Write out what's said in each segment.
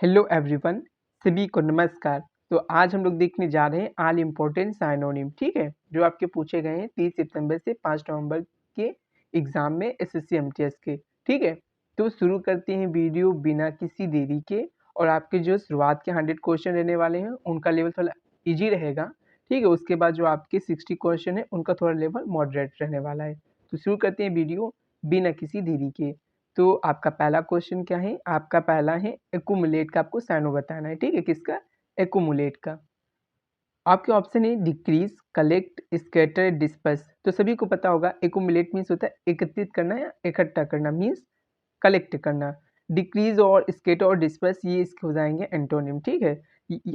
Hello everyone, सभी को नमस्कार। तो आज हम लोग देखने जा रहे हैं ऑल इम्पोर्टेंट साइनोनिम, ठीक है, जो आपके पूछे गए हैं 30 सितंबर से 5 नवंबर के एग्जाम में एसएससी एमटीएस के, ठीक है। तो शुरू करते हैं वीडियो बिना किसी देरी के। और आपके जो शुरुआत के 100 क्वेश्चन रहने वाले हैं उनका लेवल थोड़ा इजी रहेगा, ठीक है। उसके बाद जो आपके 60 क्वेश्चन है उनका थोड़ा लेवल मॉडरेट रहने वाला है। तो शुरू करते हैं वीडियो बिना किसी देरी के। तो आपका पहला क्वेश्चन क्या है? आपका पहला है एक्यूमुलेट का, आपको साइनो बताना है, ठीक है। किसका? एक्यूमुलेट का। आपके ऑप्शन है डिक्रीज, कलेक्ट, स्कैटर, डिस्पर्स। तो सभी को पता होगा एक्यूमुलेट मीन्स होता है एकत्रित करना या इकट्ठा करना, मीन्स कलेक्ट करना। डिक्रीज और स्कैटर और डिस्पर्स ये इसके हो जाएंगे एंटोनिम, ठीक है।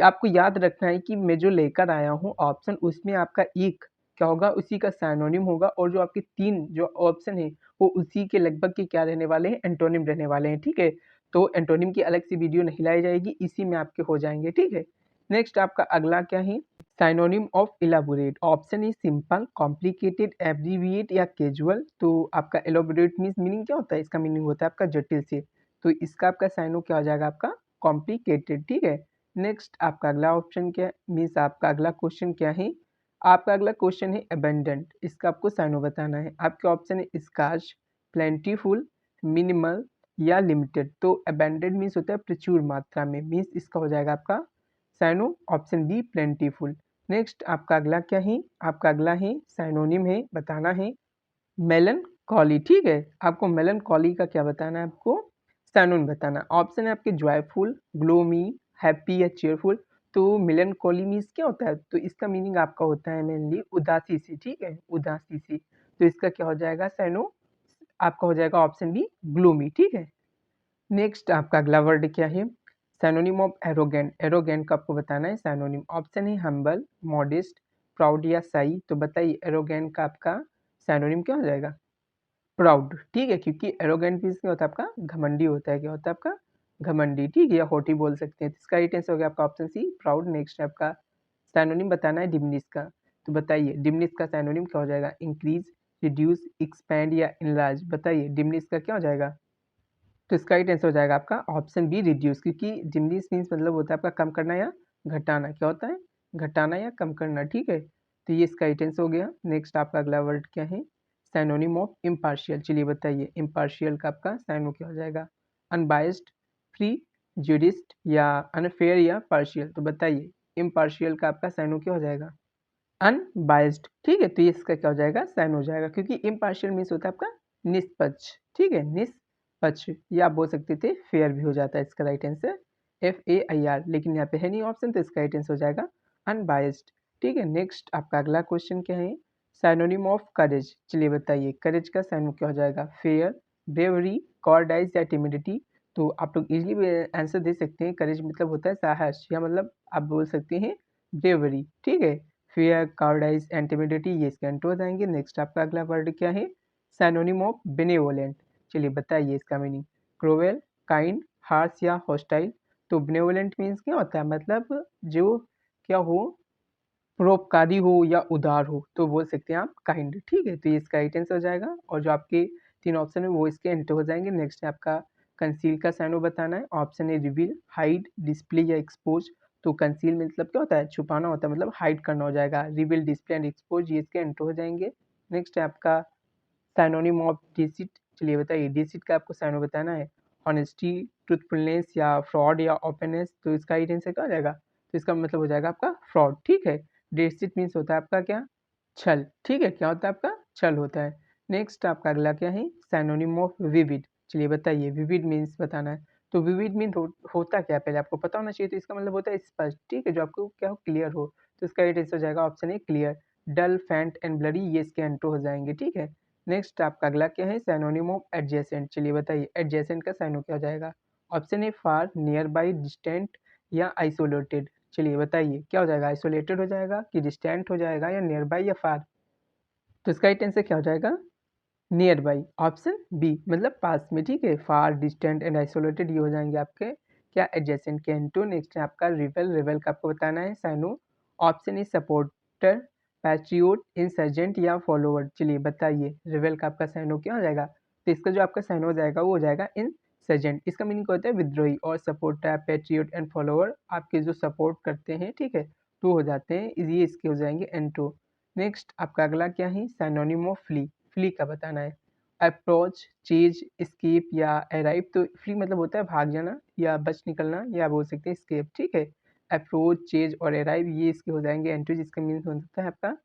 आपको याद रखना है कि मैं जो लेकर आया हूँ ऑप्शन, उसमें आपका एक क्या होगा, उसी का साइनोनिम होगा। और जो आपके तीन जो ऑप्शन है वो उसी के लगभग के क्या रहने वाले हैं, एंटोनिम रहने वाले हैं, ठीक है। तो एंटोनिम की अलग से वीडियो नहीं लाई जाएगी, इसी में आपके हो जाएंगे, ठीक है। नेक्स्ट आपका अगला क्या है? Synonym of elaborate. Option is simple, complicated, abbreviate या कैजुअल। तो आपका एलोबोरेट मीन्स मीनिंग क्या होता है? इसका मीनिंग होता है आपका जटिल से। तो इसका आपका साइनो क्या हो जाएगा? आपका कॉम्प्लिकेटेड, ठीक है। नेक्स्ट आपका अगला ऑप्शन क्या मीन्स आपका अगला क्वेश्चन क्या है? आपका अगला क्वेश्चन है अबेंडेंट। इसका आपको साइनो बताना है। आपके ऑप्शन है स्कार्स, प्लेंटीफुल, मिनिमल या लिमिटेड। तो अबेंडेंट मीन्स होता है प्रचुर मात्रा में, मीन्स इसका हो जाएगा आपका synonym option B plentiful. Next आपका अगला क्या है? आपका अगला है साइनोनिम है, बताना है मेलनकॉली, ठीक है। आपको मेलनकॉली का क्या बताना है? आपको साइनोनिम बताना। ऑप्शन है आपके जॉयफुल, ग्लोमी, हैप्पी या चेयरफुल। तो मेलनकॉली मीन्स क्या होता है? तो इसका मीनिंग आपका होता है मेनली उदासी से, ठीक है, उदासी से। तो इसका क्या हो जाएगा? साइनो आपका हो जाएगा ऑप्शन बी ग्लूमी, ठीक है। नेक्स्ट आपका अगला वर्ड क्या है? Synonym of arrogant. एरोगेंट का आपको बताना है सैनोनिम। ऑप्शन है हम्बल, मॉडेस्ट, प्राउड या साई। तो बताइए एरोगेंट का आपका सैनोनिम क्या हो जाएगा? प्राउड, ठीक है, क्योंकि एरोगेंट मीन्स क्या होता है? आपका घमंडी होता है। क्या होता है आपका? घमंडी, ठीक है, या होटी बोल सकते हैं। तो इसका राइट आंसर हो गया आपका ऑप्शन सी प्राउड। नेक्स्ट आपका सैनोनिम बताना है डिमिनिश का। तो बताइए डिमिनिश का सैनोनिम क्या हो जाएगा? इंक्रीज, रिड्यूस, एक्सपैंड या इनलार्ज। बताइए डिमिनिश का क्या हो जाएगा? तो इसका राइट आंसर हो जाएगा आपका ऑप्शन बी रिड्यूस, क्योंकि डिमिनिश मीन्स मतलब होता है आपका कम करना या घटाना। क्या होता है? घटाना या कम करना, ठीक है। तो ये इसका राइट आंसर हो गया। नेक्स्ट आपका अगला वर्ड क्या है? Synonym of impartial. चलिए बताइए इम्पार्शियल का आपका साइनो क्या हो जाएगा? अनबायस्ड, फ्री, ज्यूडिस्ट या अनफेयर या पार्शियल। तो बताइए इम्पार्शियल का आपका साइनो क्या हो जाएगा? अनबायस्ड, ठीक है। तो ये इसका क्या हो जाएगा? साइन हो जाएगा, क्योंकि इम्पार्शियल मीन्स होता है आपका निष्पक्ष, ठीक है, निष्पक्ष। या आप बोल सकते थे फेयर भी हो जाता है इसका राइट आंसर FAIR, लेकिन यहाँ पे है नहीं ऑप्शन, तो इसका राइट आंसर हो जाएगा अनबायस्ड, ठीक है। नेक्स्ट आपका अगला क्वेश्चन क्या है? Synonym of courage. चलिए बताइए करेज का साइनो क्या हो जाएगा? फेयर, ब्रेवरी, कॉर्डाइज या टिमिडिटी। तो आप लोग इजिली आंसर दे सकते हैं। करेज मतलब होता है साहस, या मतलब आप बोल सकते हैं ब्रेवरी, ठीक है। फेयर, काउडाइज, इंटिमिडिटी ये इसके एंटर हो जाएंगे। नेक्स्ट आपका अगला वर्ड क्या है? Synonym of benevolent. चलिए बताइए इसका मीनिंग। क्रोवेल, काइंड, हार्श या हॉस्टाइल। तो बेनेवोलेंट मीन्स क्या होता है? मतलब जो क्या हो, परोपकारी हो या उदार हो, तो बोल सकते हैं आप काइंड, ठीक है। तो ये इसका राइट आंसर हो जाएगा। और जो आपके तीन ऑप्शन है वो इसके एंटर हो जाएंगे। नेक्स्ट है आपका कंसील का साइनो बताना है। ऑप्शन है रिवील, हाइड, डिस्प्ले या एक्सपोज। तो कंसील मतलब क्या होता है? छुपाना होता है, मतलब हाइड करना हो जाएगा। रिवील, डिस्प्ले एंड एक्सपोज ये इसके एंटर हो जाएंगे। नेक्स्ट है आपका साइनोनिम ऑफ डिसिट। चलिए बताइए डिसिट का आपको साइनो बताना है। ऑनेस्टी, ट्रूथफुलनेस या फ्रॉड या ओपननेस। तो इसका राइट आंसर क्या हो जाएगा? तो इसका मतलब हो जाएगा आपका फ्रॉड, ठीक है। डिसिट मीन्स होता है आपका क्या? छल, ठीक है। क्या होता है आपका? छल होता है। नेक्स्ट आपका अगला क्या है? Synonym of vivid. चलिए बताइए विविड मीन्स बताना है। तो विविड मीन होता क्या है पहले आपको पता होना चाहिए। तो इसका मतलब होता है स्पष्ट, ठीक है, जो आपको क्या हो, क्लियर हो। तो इसका राइट आंसर हो जाएगा option A clear. Dull, faint and blurry ये इसके एंटर हो जाएंगे, ठीक है। नेक्स्ट आपका अगला क्या है? Synonym of adjacent. चलिए बताइए एडजेसेंट का साइनो क्या हो जाएगा? Option A far, near by, distant या आइसोलेटेड। चलिए बताइए क्या हो जाएगा? आइसोलेटेड हो जाएगा कि डिस्टेंट हो जाएगा या नियर बाई या फार। तो इसका राइट आंसर क्या हो जाएगा? नियर बाई, ऑप्शन बी, मतलब पास में, ठीक है। फार, डिस्टेंट एंड आइसोलेटेड ये हो जाएंगे आपके क्या? एडजेसेंट के एंटो। नेक्स्ट है आपका रिवेल। रिवेल का आपको बताना है synonym. Option is supporter, patriot, insurgent या फॉलोवर। चलिए बताइए रिवेल का आपका साइनो क्या हो जाएगा? तो इसका जो आपका साइनो हो जाएगा वो हो जाएगा इन सेजेंट, इसका मीनिंग क्या होता है विद्रोही, और सपोर्टर, पैट्रियट एंड फॉलोअर, आपके जो सपोर्ट करते हैं, ठीक है, तो हो जाते हैं, ये इसके हो जाएंगे एंटो। नेक्स्ट आपका अगला क्या है, साइनोनिम ऑफ फ्ली, फ्ली का बताना है। अप्रोच, चेज, स्केप या अराइव, तो फ्ली मतलब होता है भाग जाना या बच निकलना, या बोल सकते हैं स्केप, ठीक है। अप्रोच, चेज और अराइव ये इसके हो जाएंगे एंट्री, जिसका मीनिंग हो सकता है आपका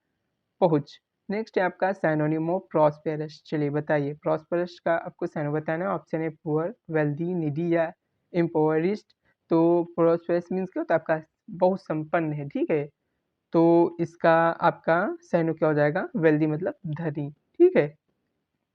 पहुंच। नेक्स्ट है आपका साइनोनिम ऑफ प्रॉस्पेरस, चलिए बताइए प्रॉस्पेरस का आपको साइनो बताना है। ऑप्शन है पुअर, वेल्दी, निडी या इम्पोवरिस्ड। तो प्रॉस्पेरस मीन्स क्या होता है आपका बहुत संपन्न है, ठीक है, तो इसका आपका साइनो क्या हो जाएगा वेल्दी मतलब धनी, ठीक है।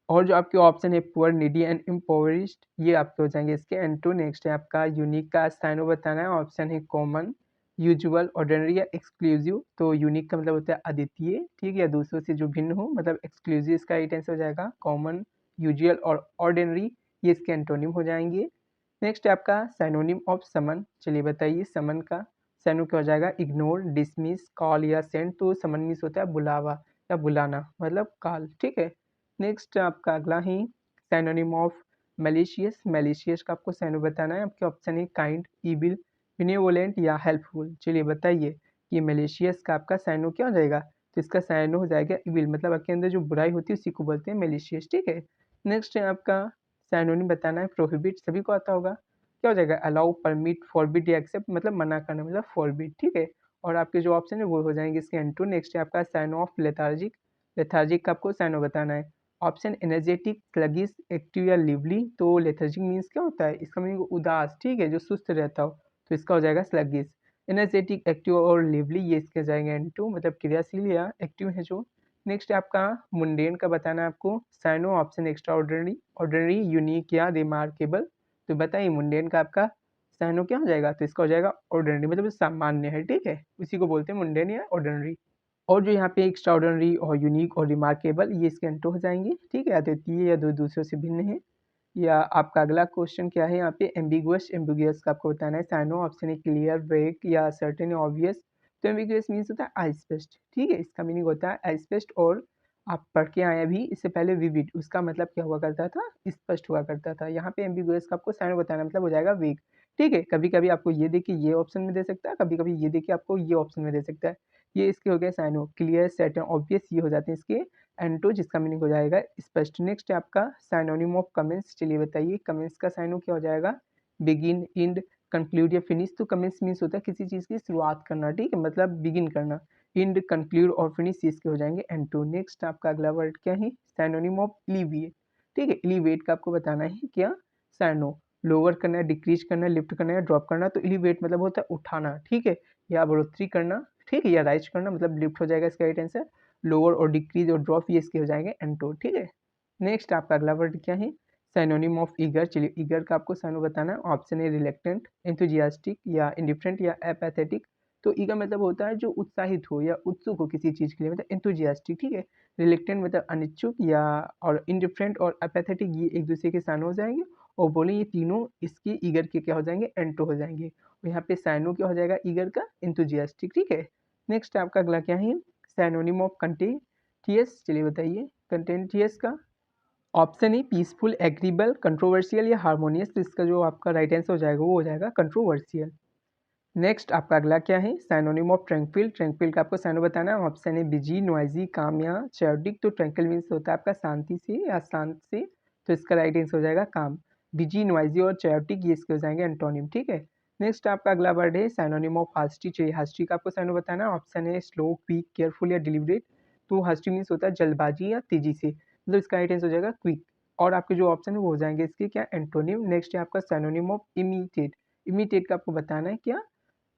और जो आपके ऑप्शन है पुअर, नीडी एंड इम्पोवरिश्ड, ये आपके हो जाएंगे इसके एंटो। नेक्स्ट है आपका यूनिक का साइनो बताना है। ऑप्शन है कॉमन, यूजुअल, ऑर्डिनरी या एक्सक्लूसिव। तो यूनिक का मतलब होता है अद्वितीय, ठीक है, या दूसरों से जो भिन्न हो, मतलब एक्सक्लूसिव इसका राइट आंसर हो जाएगा। कॉमन, यूजुअल और ऑर्डिनरी ये इसके एंटोनिम हो जाएंगे। नेक्स्ट है आपका साइनोनिम ऑफ समन, चलिए बताइए समन का साइनो क्या हो जाएगा, इग्नोर, डिसमिस, कॉल या सेंड। तो समन मीन्स होता है बुलावा या बुलाना, मतलब कॉल, ठीक है। नेक्स्ट आपका अगला ही सैनोनिम ऑफ मैलिशियस, मैलिशियस का आपको सैनो बताना है। आपके ऑप्शन है काइंड, इविल, बिनेवोलेंट या हेल्पफुल। चलिए बताइए कि मैलिशियस का आपका सैनो क्या हो जाएगा, तो इसका सैनो हो जाएगा इविल, मतलब आपके अंदर जो बुराई होती है उसी को बोलते हैं मैलिशियस, ठीक है। नेक्स्ट है आपका सैनोनिम बताना है प्रोहिबिट, सभी को आता होगा, क्या हो जाएगा अलाउ, परमिट, फॉरबिड या एक्सेप्ट, मतलब मना करना मतलब फॉरबिड, ठीक है। और आपके जो ऑप्शन है वो हो जाएंगे इसके एंटू। नेक्स्ट है आपका सैनो ऑफ लेथार्जिक, लेथार्जिक का आपको सैनो बताना है। ऑप्शन एनर्जेटिक, स्लगिश, एक्टिव या लिवली। तो लेथर्जिक मीन्स क्या होता है, इसका मीनिंग उदास, ठीक है, जो सुस्त रहता हो, तो इसका हो जाएगा स्लगिश। एनर्जेटिक, एक्टिव और लिवली ये इसके जाएंगे एंटू, मतलब क्रियाशील या एक्टिव है जो। नेक्स्ट है आपका मुंडेन का बताना है आपको synonym. Option extraordinary, ordinary, unique या रिमार्केबल। तो बताइए मुंडेन का आपका साइनो क्या हो जाएगा, तो इसका हो जाएगा ऑर्डिनरी, मतलब सामान्य है, ठीक है, उसी को बोलते हैं मुंडेन या ऑर्डिनरी। और जो यहाँ पे एक्स्ट्राऑर्डिनरी और यूनिक और रिमार्केबल ये इसके एंटो हो जाएंगे, ठीक है, अद्वितीय या दो दूसरों से भिन्न है। या आपका अगला क्वेश्चन क्या है, यहाँ पे एम्बिगुअस, एम्बिगुअस का आपको बताना है साइनो। ऑप्शन है क्लियर, वेग या सर्टेन या ऑब्वियस। तो एम्बिगुअस मीन्स होता है अस्पष्ट, ठीक है, इसका मीनिंग होता है अस्पष्ट। और आप पढ़ के आए अभी इससे पहले विविड, उसका मतलब क्या हुआ करता था, स्पष्ट हुआ करता था। यहाँ पे एम्बिगुअस का आपको साइनो बताना मतलब हो जाएगा वेग, ठीक है। कभी कभी आपको ये देखिए ये ऑप्शन में दे सकता है, कभी कभी ये देखिए आपको ये ऑप्शन में दे सकता है। ये इसके हो गए साइनो, क्लियर, सर्टेन, ऑब्वियस, ये हो जाते हैं इसके एंटो, जिसका मीनिंग हो जाएगा स्पष्ट। नेक्स्ट है आपका साइनोनिम ऑफ कमेंस, चलिए बताइए कमेंस का साइनो क्या हो जाएगा, बिगिन, इंड, कंक्लूड या फिनिश। तो कमेंस मीन्स होता है किसी चीज़ की शुरुआत करना, ठीक है, मतलब बिगिन करना। इंड, कंक्लूड और फिनिश इसके हो जाएंगे एंटो। नेक्स्ट आपका अगला वर्ड क्या है, साइनोनिम ऑफ इलिविएट, ठीक है, इलिवेट का आपको बताना है क्या साइनो। लोअर करना है, डिक्रीज करना है, लिफ्ट करना है, ड्रॉप करना। तो इलिवेट मतलब होता है उठाना, ठीक है, या बढ़ोतरी करना, ठीक है, या राइज करना, मतलब लिफ्ट हो जाएगा इसका राइट आंसर। लोअर और डिक्रीज और ड्रॉप ये इसके हो जाएंगे एंटो, ठीक है। नेक्स्ट आपका अगला वर्ड क्या है, साइनोनिम ऑफ ईगर, चलिए ईगर का आपको साइनो बताना है। ऑप्शन है रिलेक्टेंट, एंथुजियास्टिक या इंडिफरेंट या एपैथेटिक। तो ईगर मतलब होता है जो उत्साहित हो या उत्सुक हो किसी चीज़ के लिए, मतलब एंथुजियास्टिक, ठीक है। रिलेक्टेंट मतलब अनिच्छुक, या और इंडिफरेंट और एपैथेटिक ये एक दूसरे के साइनो हो जाएंगे। और बोले ये तीनों इसके ईगर के क्या हो जाएंगे, एंटो हो जाएंगे। और यहाँ पे साइनो क्या हो जाएगा ईगर का, एंथुजियास्टिक, ठीक है। नेक्स्ट आपका अगला क्या है, सैनोनिम ऑफ कंटेंटियस, चलिए बताइए कंटेंटियस का। ऑप्शन है पीसफुल, एग्रीबल, कंट्रोवर्शियल या हार्मोनियस। तो इसका जो आपका राइट आंसर हो जाएगा वो हो जाएगा कंट्रोवर्शियल। नेक्स्ट आपका अगला क्या है, सैनोनिम ऑफ ट्रैंक्विल, ट्रैंक्विल का आपको सैनो बताना है। ऑप्शन है बिजी, नॉइजी, काम या चैटिक। तो ट्रैंक्विल मीन्स होता है आपका शांति से या शांत से, तो इसका राइट आंसर हो जाएगा काम। बिजी, नॉइजी और चैटिक ये इसके हो जाएंगे एंटोनिम, ठीक है। नेक्स्ट आपका अगला वर्ड है सैनोनिम ऑफ हास्टी, चाहिए हास्टी का आपको सैनो बताना है। ऑप्शन है स्लो, क्विक, केयरफुल या डिलिबरेट। तो हास्टी मीन्स होता है जल्दबाजी या तेजी से, मतलब इसका राइट आंसर हो जाएगा क्विक। और आपके जो ऑप्शन है वो हो जाएंगे इसके क्या एंटोनिम। नेक्स्ट है आपका सैनोनिम ऑफ इमिटेट, इमिटेट का आपको बताना है क्या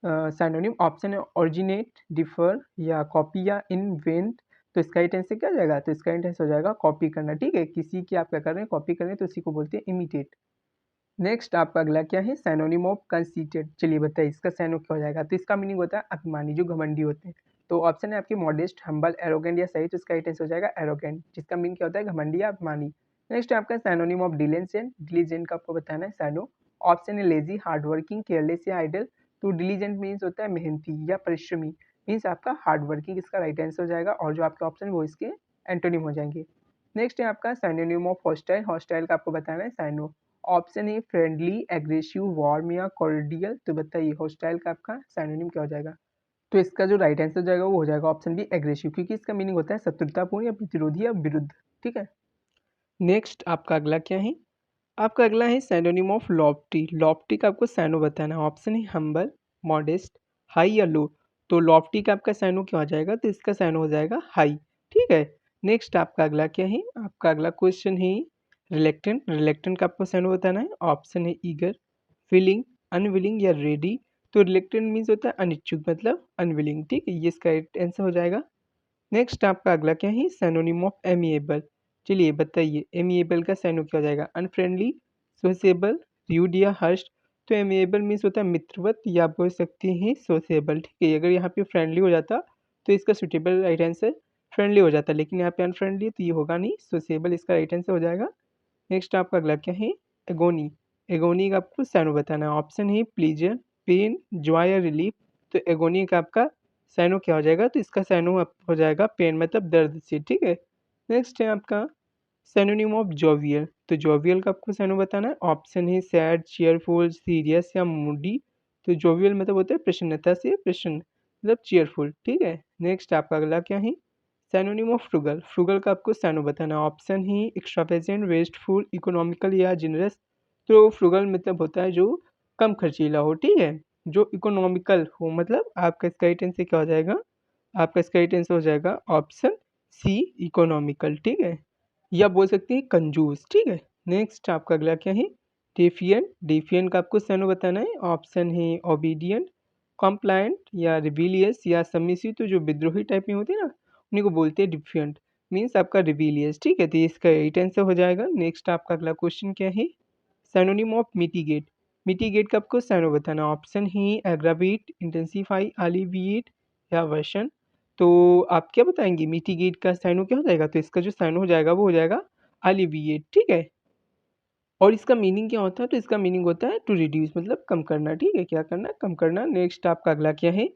साइनोनिम। ऑप्शन है ओरिजिनेट, डिफर या कॉपी या इन्वेंट। तो इसका ही टेंस से क्या जाएगा, तो इसका ही टेंस हो जाएगा कॉपी करना, ठीक है, किसी की आप क्या कर रहे हैं कॉपी कर रहे हैं, तो इसी को बोलते हैं इमिटेट। नेक्स्ट आपका अगला क्या है, सैनोनिम ऑफ कंसीटेड, चलिए बताइए इसका सैनो क्या हो जाएगा। तो इसका मीनिंग होता है अभिमानी, जो घमंडी होते हैं। तो ऑप्शन है आपकी मॉडेस्ट, हम्बल, एरोगेंट या सही। तो इसका ही टेंस हो जाएगा एरोगेंट, जिसका मीनिंग क्या होता है घमंडी या अभिमानी। नेक्स्ट आपका सैनोनिम ऑफ डिलीजेंट, डिलीजेंट का आपको बताना है सैनो। ऑप्शन है लेजी, हार्ड वर्किंग, केयरलेस या आइडल। तो डिलीजेंट मीन्स होता है मेहनती या परिश्रमी, मीन्स आपका हार्ड वर्किंग, इसका राइट आंसर हो जाएगा। और जो आपके ऑप्शन वो इसके एंटोनिम हो जाएंगे। नेक्स्ट है आपका सैनोनिम ऑफ हॉस्टाइल, हॉस्टाइल का आपको बताना है synonym. Option A friendly, aggressive, warm या कॉर्डियल। तो बताइए हॉस्टाइल का आपका साइनोनिम क्या हो जाएगा? तो इसका जो राइट आंसर हो जाएगा वो हो जाएगा ऑप्शन बी एग्रेसिव, क्योंकि इसका मीनिंग होता है शत्रुतापूर्ण या प्रतिरोधी या विरुद्ध। ठीक है, नेक्स्ट आपका अगला क्या है? आपका अगला है सैनोनिम ऑफ लॉफ्टी। लॉफ्टी का आपको सैनो बताना है। ऑप्शन है हम्बल, मॉडेस्ट, हाई या लो। तो लॉफ्टी का आपका सैनो क्या हो जाएगा? तो इसका सैनो हो जाएगा हाई। ठीक है, नेक्स्ट आपका अगला क्या है? आपका अगला क्वेश्चन है रिलेक्टेंट। रिलेक्टेंट का आपको सैनो बताना है। ऑप्शन है ईगर, विलिंग, अनविलिंग या रेडी। तो रिलेक्टेंट मीन्स होता है अनिच्छुक, मतलब अनविलिंग। ठीक है, ये इसका आंसर हो जाएगा। नेक्स्ट आपका अगला क्या है? Synonym of amiable. चलिए बताइए एमिएबल का सैनो क्या हो जाएगा? अनफ्रेंडली, सोशेबल, र्यूड या हर्स्ट। तो एमिएबल मीन्स होता है मित्रवत या आप बोल सकते हैं सोशेबल। ठीक है, अगर यहाँ पे फ्रेंडली हो जाता तो इसका सुटेबल राइट आंसर फ्रेंडली हो जाता, लेकिन यहाँ पे अनफ्रेंडली तो ये होगा नहीं, सोशेबल इसका राइट आंसर हो जाएगा। नेक्स्ट आपका अगला क्या है? एगोनी। एगोनी का आपको सैनो बताना है। ऑप्शन है प्लीजर, पेन, जॉय या रिलीफ। तो एगोनी का आपका सैनो क्या हो जाएगा? तो इसका सैनो हो जाएगा पेन, मतलब दर्द से। ठीक है, नेक्स्ट है आपका सैनोनिम ऑफ जोवियल। तो जोवियल का आपको सैनो बताना है। ऑप्शन है सैड, चीयरफुल, सीरियस या मूडी। तो जोवियल मतलब होता है प्रसन्नता से प्रसन्न, मतलब चीयरफुल। ठीक है, नेक्स्ट आपका अगला क्या है? Synonym of frugal. फ्रुगल का आपको सैनो बताना है। ऑप्शन ही एक्स्ट्रावेजेंट, वेस्टफुल, इकोनॉमिकल या जनरस। तो फ्रुगल मतलब होता है जो कम खर्चीला हो। ठीक है, जो इकोनॉमिकल हो, मतलब आपका इसका राइट आंसर क्या हो जाएगा? आपका इसका राइट आंसर हो जाएगा ऑप्शन सी, इकोनॉमिकल। ठीक है, या बोल सकते हैं कंजूस। ठीक है, नेक्स्ट आपका अगला क्या है? डेफिएंट। डेफिएंट का आपको सैनो बताना है। ऑप्शन है ओबीडियंट, कॉम्प्लायंट या रिबीलियस या सबमिसिव। तो जो विद्रोही टाइप में होते हैं ना, उन्हीं को बोलते हैं डिफिएंट, मीन्स आपका रिबीलियस। ठीक है, तो ये इसका राइट आंसर हो जाएगा। नेक्स्ट आपका अगला क्वेश्चन क्या है? Synonym of mitigate. मिटिगेट का आपको सैनो बताना। ऑप्शन ही एग्रावेट, इंटेंसिफाई, अलिविएट या वर्सन। तो आप क्या बताएंगे मिटिगेट का साइनो क्या हो जाएगा? तो इसका जो साइनो हो जाएगा वो हो जाएगा अलिविएट। ठीक है, और इसका मीनिंग क्या होता है? तो इसका मीनिंग होता है टू रिड्यूस, मतलब कम करना। ठीक है, क्या करना? कम करना। नेक्स्ट आपका अगला क्या है?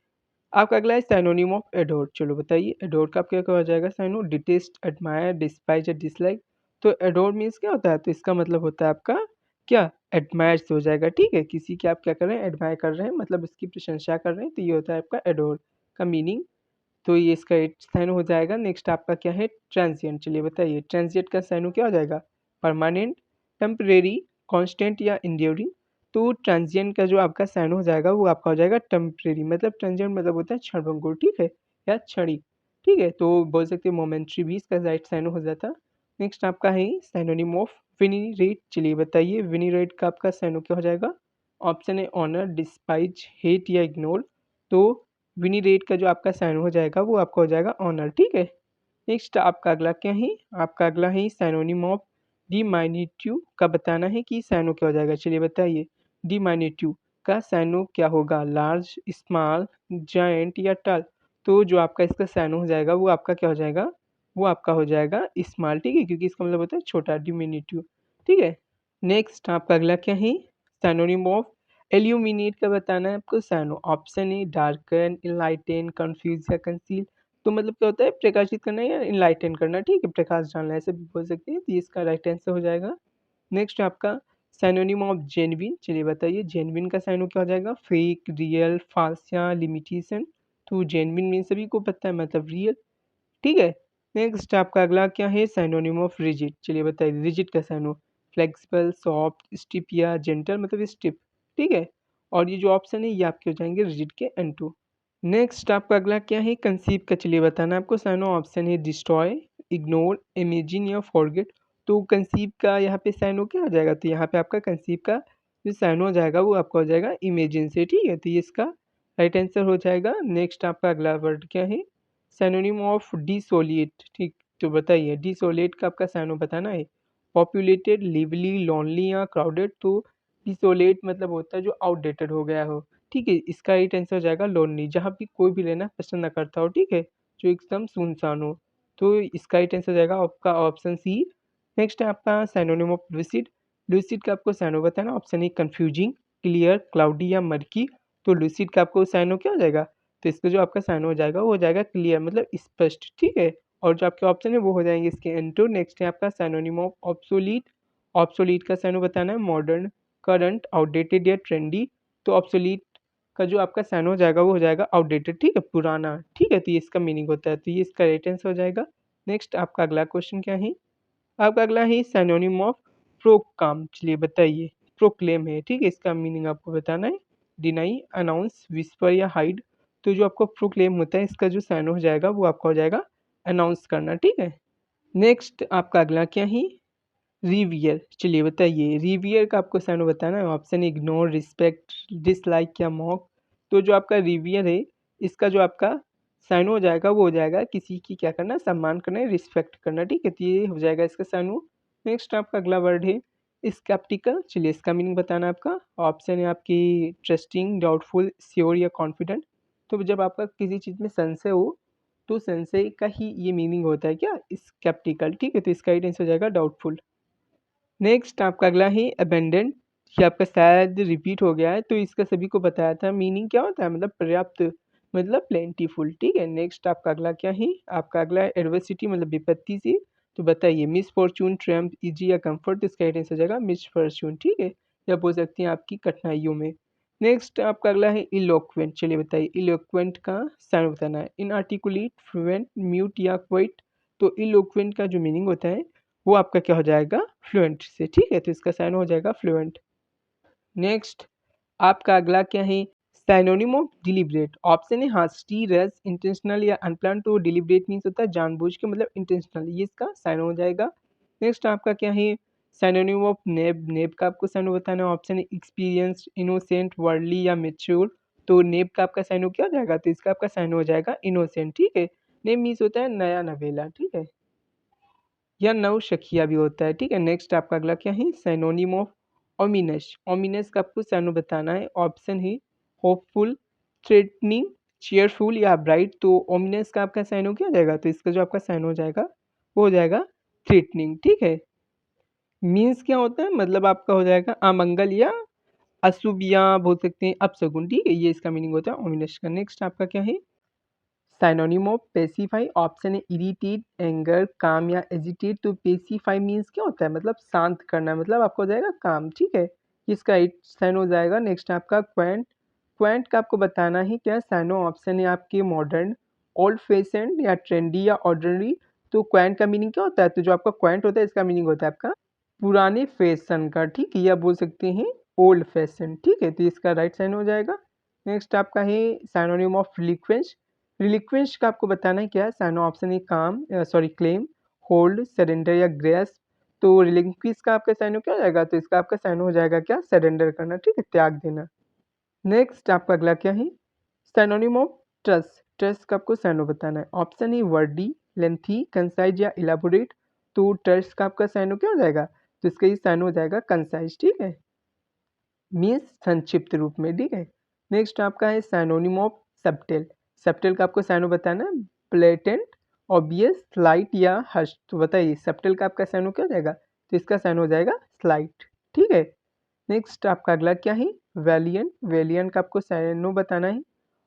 आपका अगला है सैनोनिम ऑफ एडोर। चलो बताइए एडोर का क्या क्या हो जाएगा साइनो? डिटेस्ट, एडमायर, डिस्पाइज या डिसलाइक। तो एडोर मीन्स क्या होता है? तो इसका मतलब होता है आपका क्या? एडमायर से हो जाएगा। ठीक है, किसी की आप क्या कर रहे हैं? एडमायर कर रहे हैं, मतलब उसकी प्रशंसा कर रहे हैं, तो ये होता है आपका एडोर का मीनिंग। तो ये इसका साइन हो जाएगा। नेक्स्ट आपका क्या है? ट्रांजिएंट। चलिए बताइए ट्रांजिएंट का साइन क्या हो जाएगा? परमानेंट, टेम्परेरी, कांस्टेंट या इंड्यूरिंग। तो ट्रांजिएंट का जो आपका साइन हो जाएगा वो आपका हो जाएगा टेम्परेरी, मतलब ट्रांजिएंट मतलब होता है क्षणभंगुर। ठीक है, या क्षणिक। ठीक है, तो बोल सकते हैं मोमेंट्री भी इसका राइट साइन हो जाता। नेक्स्ट आपका है साइनोनिम ऑफ विनीरेट। चलिए बताइए विनीरेट का आपका साइनो क्या हो जाएगा? ऑप्शन है ऑनर, डिस्पाइज, हेट या इग्नोर। तो विनीरेट का जो आपका साइन हो जाएगा वो आपका हो जाएगा ऑनर। ठीक है, नेक्स्ट आपका अगला क्या है? आपका अगला है साइनोनिम ऑफ डिमाइन्यूटिव का बताना है कि साइनो क्या हो जाएगा। चलिए बताइए डिमाइन्यूटिव का साइनो क्या होगा? लार्ज, स्मॉल, जायंट या टल। तो जो आपका इसका साइनो हो जाएगा वो आपका क्या हो जाएगा? वो आपका हो जाएगा स्मॉल। ठीक है, क्योंकि इसका मतलब होता है छोटा, डिमिन्यूटिव। ठीक है, नेक्स्ट आपका अगला क्या है? साइनोनिम ऑफ एल्यूमिनेट का बताना है आपको synonym. Option A darken, enlighten, confuse या कंसील। तो मतलब क्या होता है? प्रकाशित करना या इनलाइटन करना। ठीक है, प्रकाश डालना, ऐसे भी बोल सकते हैं। तो ये इसका राइट आंसर हो जाएगा। नेक्स्ट आपका सैनोनिम ऑफ जेन्युइन। चलिए बताइए जेन्युइन का साइनो क्या हो जाएगा? फेक, रियल, फाल्स या लिमिटेशन। तो जेन्युइन मीन सभी को पता है, मतलब रियल। ठीक है, नेक्स्ट आपका अगला क्या है? Synonym of rigid. चलिए बताइए रिजिड का साइनो फ्लेक्सिबल, सॉफ्ट, स्टिफ या जेंटल, मतलब स्टिफ। ठीक है, और ये जो ऑप्शन है ये आपके हो जाएंगे रिजिड के N2। नेक्स्ट आपका अगला क्या है? कंसीव का। चलिए बताना आपको साइनो। ऑप्शन है डिस्ट्रॉय, इग्नोर, इमेजिन या फॉरगेट। तो कंसीव का यहाँ पे साइनो क्या हो जाएगा? तो यहाँ पे आपका कंसीव का जो साइनो हो जाएगा वो आपका हो जाएगा इमेजिन से। ठीक है, तो ये इसका राइट आंसर हो जाएगा। नेक्स्ट आपका अगला वर्ड क्या है? Synonym of desolate. ठीक, तो बताइए डिसोलिएट का आपका साइनो बताना है। पॉपुलेटेड, लिवली, लॉनली या क्राउडेड। तो डिसोलिएट मतलब होता है जो आउटडेटेड हो गया हो। ठीक है, इसका राइट आंसर हो जाएगा लोनली, जहाँ भी कोई भी लेना पसंद ना करता हो। ठीक है, जो एकदम सुनसान हो। तो इसका राइट आंसर हो जाएगा आपका ऑप्शन सी। नेक्स्ट है आपका सैनोनिम ऑफ लूसिड। लूसिड का आपको साइनो बताना। Option A confusing, clear, cloudy या मर्की। तो लूसिड का आपको साइनो क्या हो जाएगा? तो इसका जो आपका साइन हो जाएगा वो हो जाएगा क्लियर, मतलब स्पष्ट। ठीक है, और जो आपके ऑप्शन है वो हो जाएंगे इसके N2। नेक्स्ट है आपका साइनोनिम ऑफ ऑब्सोलीट। ऑब्सोलीट का साइनो बताना है, मॉडर्न, करंट, आउटडेटेड या ट्रेंडी। तो ऑब्सोलीट का जो आपका साइनो हो जाएगा वो हो जाएगा आउटडेटेड, ठीक है, पुराना, ठीक है, तो ये इसका मीनिंग होता है, तो ये इसका राइट आंसर हो जाएगा। नेक्स्ट आपका अगला क्वेश्चन क्या है, आपका अगला है सिनोनिम ऑफ प्रोकाम, चलिए बताइए। प्रोक्लेम है, ठीक है, इसका मीनिंग आपको बताना है, डिनाई, अनाउंस, विस्पर या हाइड। तो जो आपको प्रोक्लेम होता है इसका जो साइनो हो जाएगा वो आपका हो जाएगा अनाउंस करना, ठीक है। नेक्स्ट आपका अगला क्या है, रिवियर, चलिए बताइए। रिवियर का आपको साइनो बताना है, ऑप्शन इग्नोर, रिस्पेक्ट, डिसलाइक या मॉक। तो जो आपका रिवियर है इसका जो आपका साइनो हो जाएगा वो हो जाएगा किसी की क्या करना, सम्मान करना, रिस्पेक्ट करना, ठीक है, तो ये हो जाएगा इसका साइनो। नेक्स्ट आपका अगला वर्ड है स्केप्टिकल, चलिए इसका मीनिंग बताना है आपका। ऑप्शन है आपकी ट्रस्टिंग, डाउटफुल, श्योर या कॉन्फिडेंट। तो जब आपका किसी चीज़ में संशय हो तो संशय का ही ये मीनिंग होता है क्या, स्केप्टिकल, ठीक है, तो इसका ही आंसर हो जाएगा डाउटफुल। नेक्स्ट आपका अगला है अबेंडेंट, ये आपका शायद रिपीट हो गया है, तो इसका सभी को बताया था, मीनिंग क्या होता है, मतलब पर्याप्त, मतलब प्लेंटीफुल, ठीक है। नेक्स्ट आपका अगला क्या है, आपका अगला है एडवर्सिटी, मतलब विपत्ति से। तो बताइए मिस फॉर्चून, ट्रम्प, इजी या कंफर्ट, तो इसका राइट आंसर हो जाएगा मिस फॉर्चून, ठीक है, या बोल सकती हैं आपकी कठिनाइयों में। नेक्स्ट आपका अगला है इलोक्वेंट, चलिए बताइए इलोक्वेंट का साइन बताना है, इनआर्टिकुलेट, फ्लुएंट, म्यूट या क्वाइट। तो इलोक्वेंट का जो मीनिंग होता है वो आपका क्या हो जाएगा, फ्लुएंट से, ठीक है, तो इसका साइन हो जाएगा फ्लुएंट। नेक्स्ट आपका अगला क्या है, साइनोनिम ऑफ डिलिब्रेट। ऑप्शन है हास्टी, रस, इंटेंशनल या अनप्लान। तो डिलिब्रेट मीन्स होता है जानबूझ के, मतलब इंटेंशनल, ये इसका साइन हो जाएगा। नेक्स्ट आपका क्या है, साइनोनिम ऑफ नेब, नेब का आपको साइन बताना है। ऑप्शन है एक्सपीरियंस्ड, इनोसेंट, वर्ल्डली या मेच्योर। तो नेब का आपका साइन क्या हो जाएगा, तो इसका आपका साइन हो जाएगा इनोसेंट, ठीक है। नेब मीन्स होता है नया, नवेला, ठीक है, या नवशखिया भी होता है, ठीक है। नेक्स्ट आपका अगला क्या है, साइनोनिम ऑफ ओमिनस। ओमिनस का आपको साइनो बताना है। ऑप्शन है होपफुल, थ्रेटनिंग, चीयरफुल या ब्राइट। तो ओमिनस का आपका साइनो क्या हो जाएगा, तो इसका जो आपका साइन हो जाएगा वो हो जाएगा थ्रेटनिंग, ठीक है। मीन्स क्या होता है, मतलब आपका हो जाएगा अमंगल या अशुभ या बोल सकते हैं अपशगुन, ठीक है, ये इसका मीनिंग होता है ओमिनस का। नेक्स्ट आपका क्या है, साइनोनिम ऑफ पेसिफाई। ऑप्शन है इरिटेट, एंगर, काम या एजिटेट। तो पेसिफाई मीन्स क्या होता है, मतलब शांत करना, मतलब आपको हो जाएगा काम, ठीक है, इसका साइन हो जाएगा। नेक्स्ट आपका क्वेंट, क्वेंट का आपको बताना है क्या साइनो। ऑप्शन है आपके मॉडर्न, ओल्ड फैशन या ट्रेंडी या ऑर्डिनरी। तो क्वेंट का मीनिंग क्या होता है, तो जो आपका क्वेंट होता है इसका मीनिंग होता है आपका पुराने फैशन का, ठीक है, या बोल सकते हैं ओल्ड फैशन, ठीक है, तो इसका राइट साइन हो जाएगा। नेक्स्ट आपका है साइनोनिम ऑफ रिलिक्वेंस। रिलिक्वेंस का आपको बताना है क्या है, साइनो। ऑप्शन है काम, सॉरी क्लेम, होल्ड, सरेंडर या ग्रेस। तो रिलिक्विश का आपका साइनो क्या हो जाएगा, तो इसका आपका साइनो हो जाएगा क्या, सरेंडर करना, ठीक है, त्याग देना। नेक्स्ट आपका अगला क्या है, साइनोनिम ऑफ ट्रस्ट। ट्रस्ट का आपको साइनो बताना है। ऑप्शन है वर्डी, लेंथी, कंसाइज या इलाबोरेट। तो ट्रस्ट का आपका साइनो क्या हो जाएगा, तो इसका ही साइनो हो जाएगा कंसाइज, ठीक है, मीन्स संक्षिप्त रूप में, ठीक है। नेक्स्ट आपका है साइनोनिम ऑफ सबटेल। सबटेल का आपको साइनो बताना है, ब्लेटेंट, ऑब्वियस, स्लाइट या हर्ष। तो बताइए सबटेल का आपका साइनो क्या हो जाएगा, तो इसका साइनो हो जाएगा स्लाइट, ठीक है। नेक्स्ट आपका अगला क्या है, वैलियंट। वैलियंट का आपको साइनो बताना है।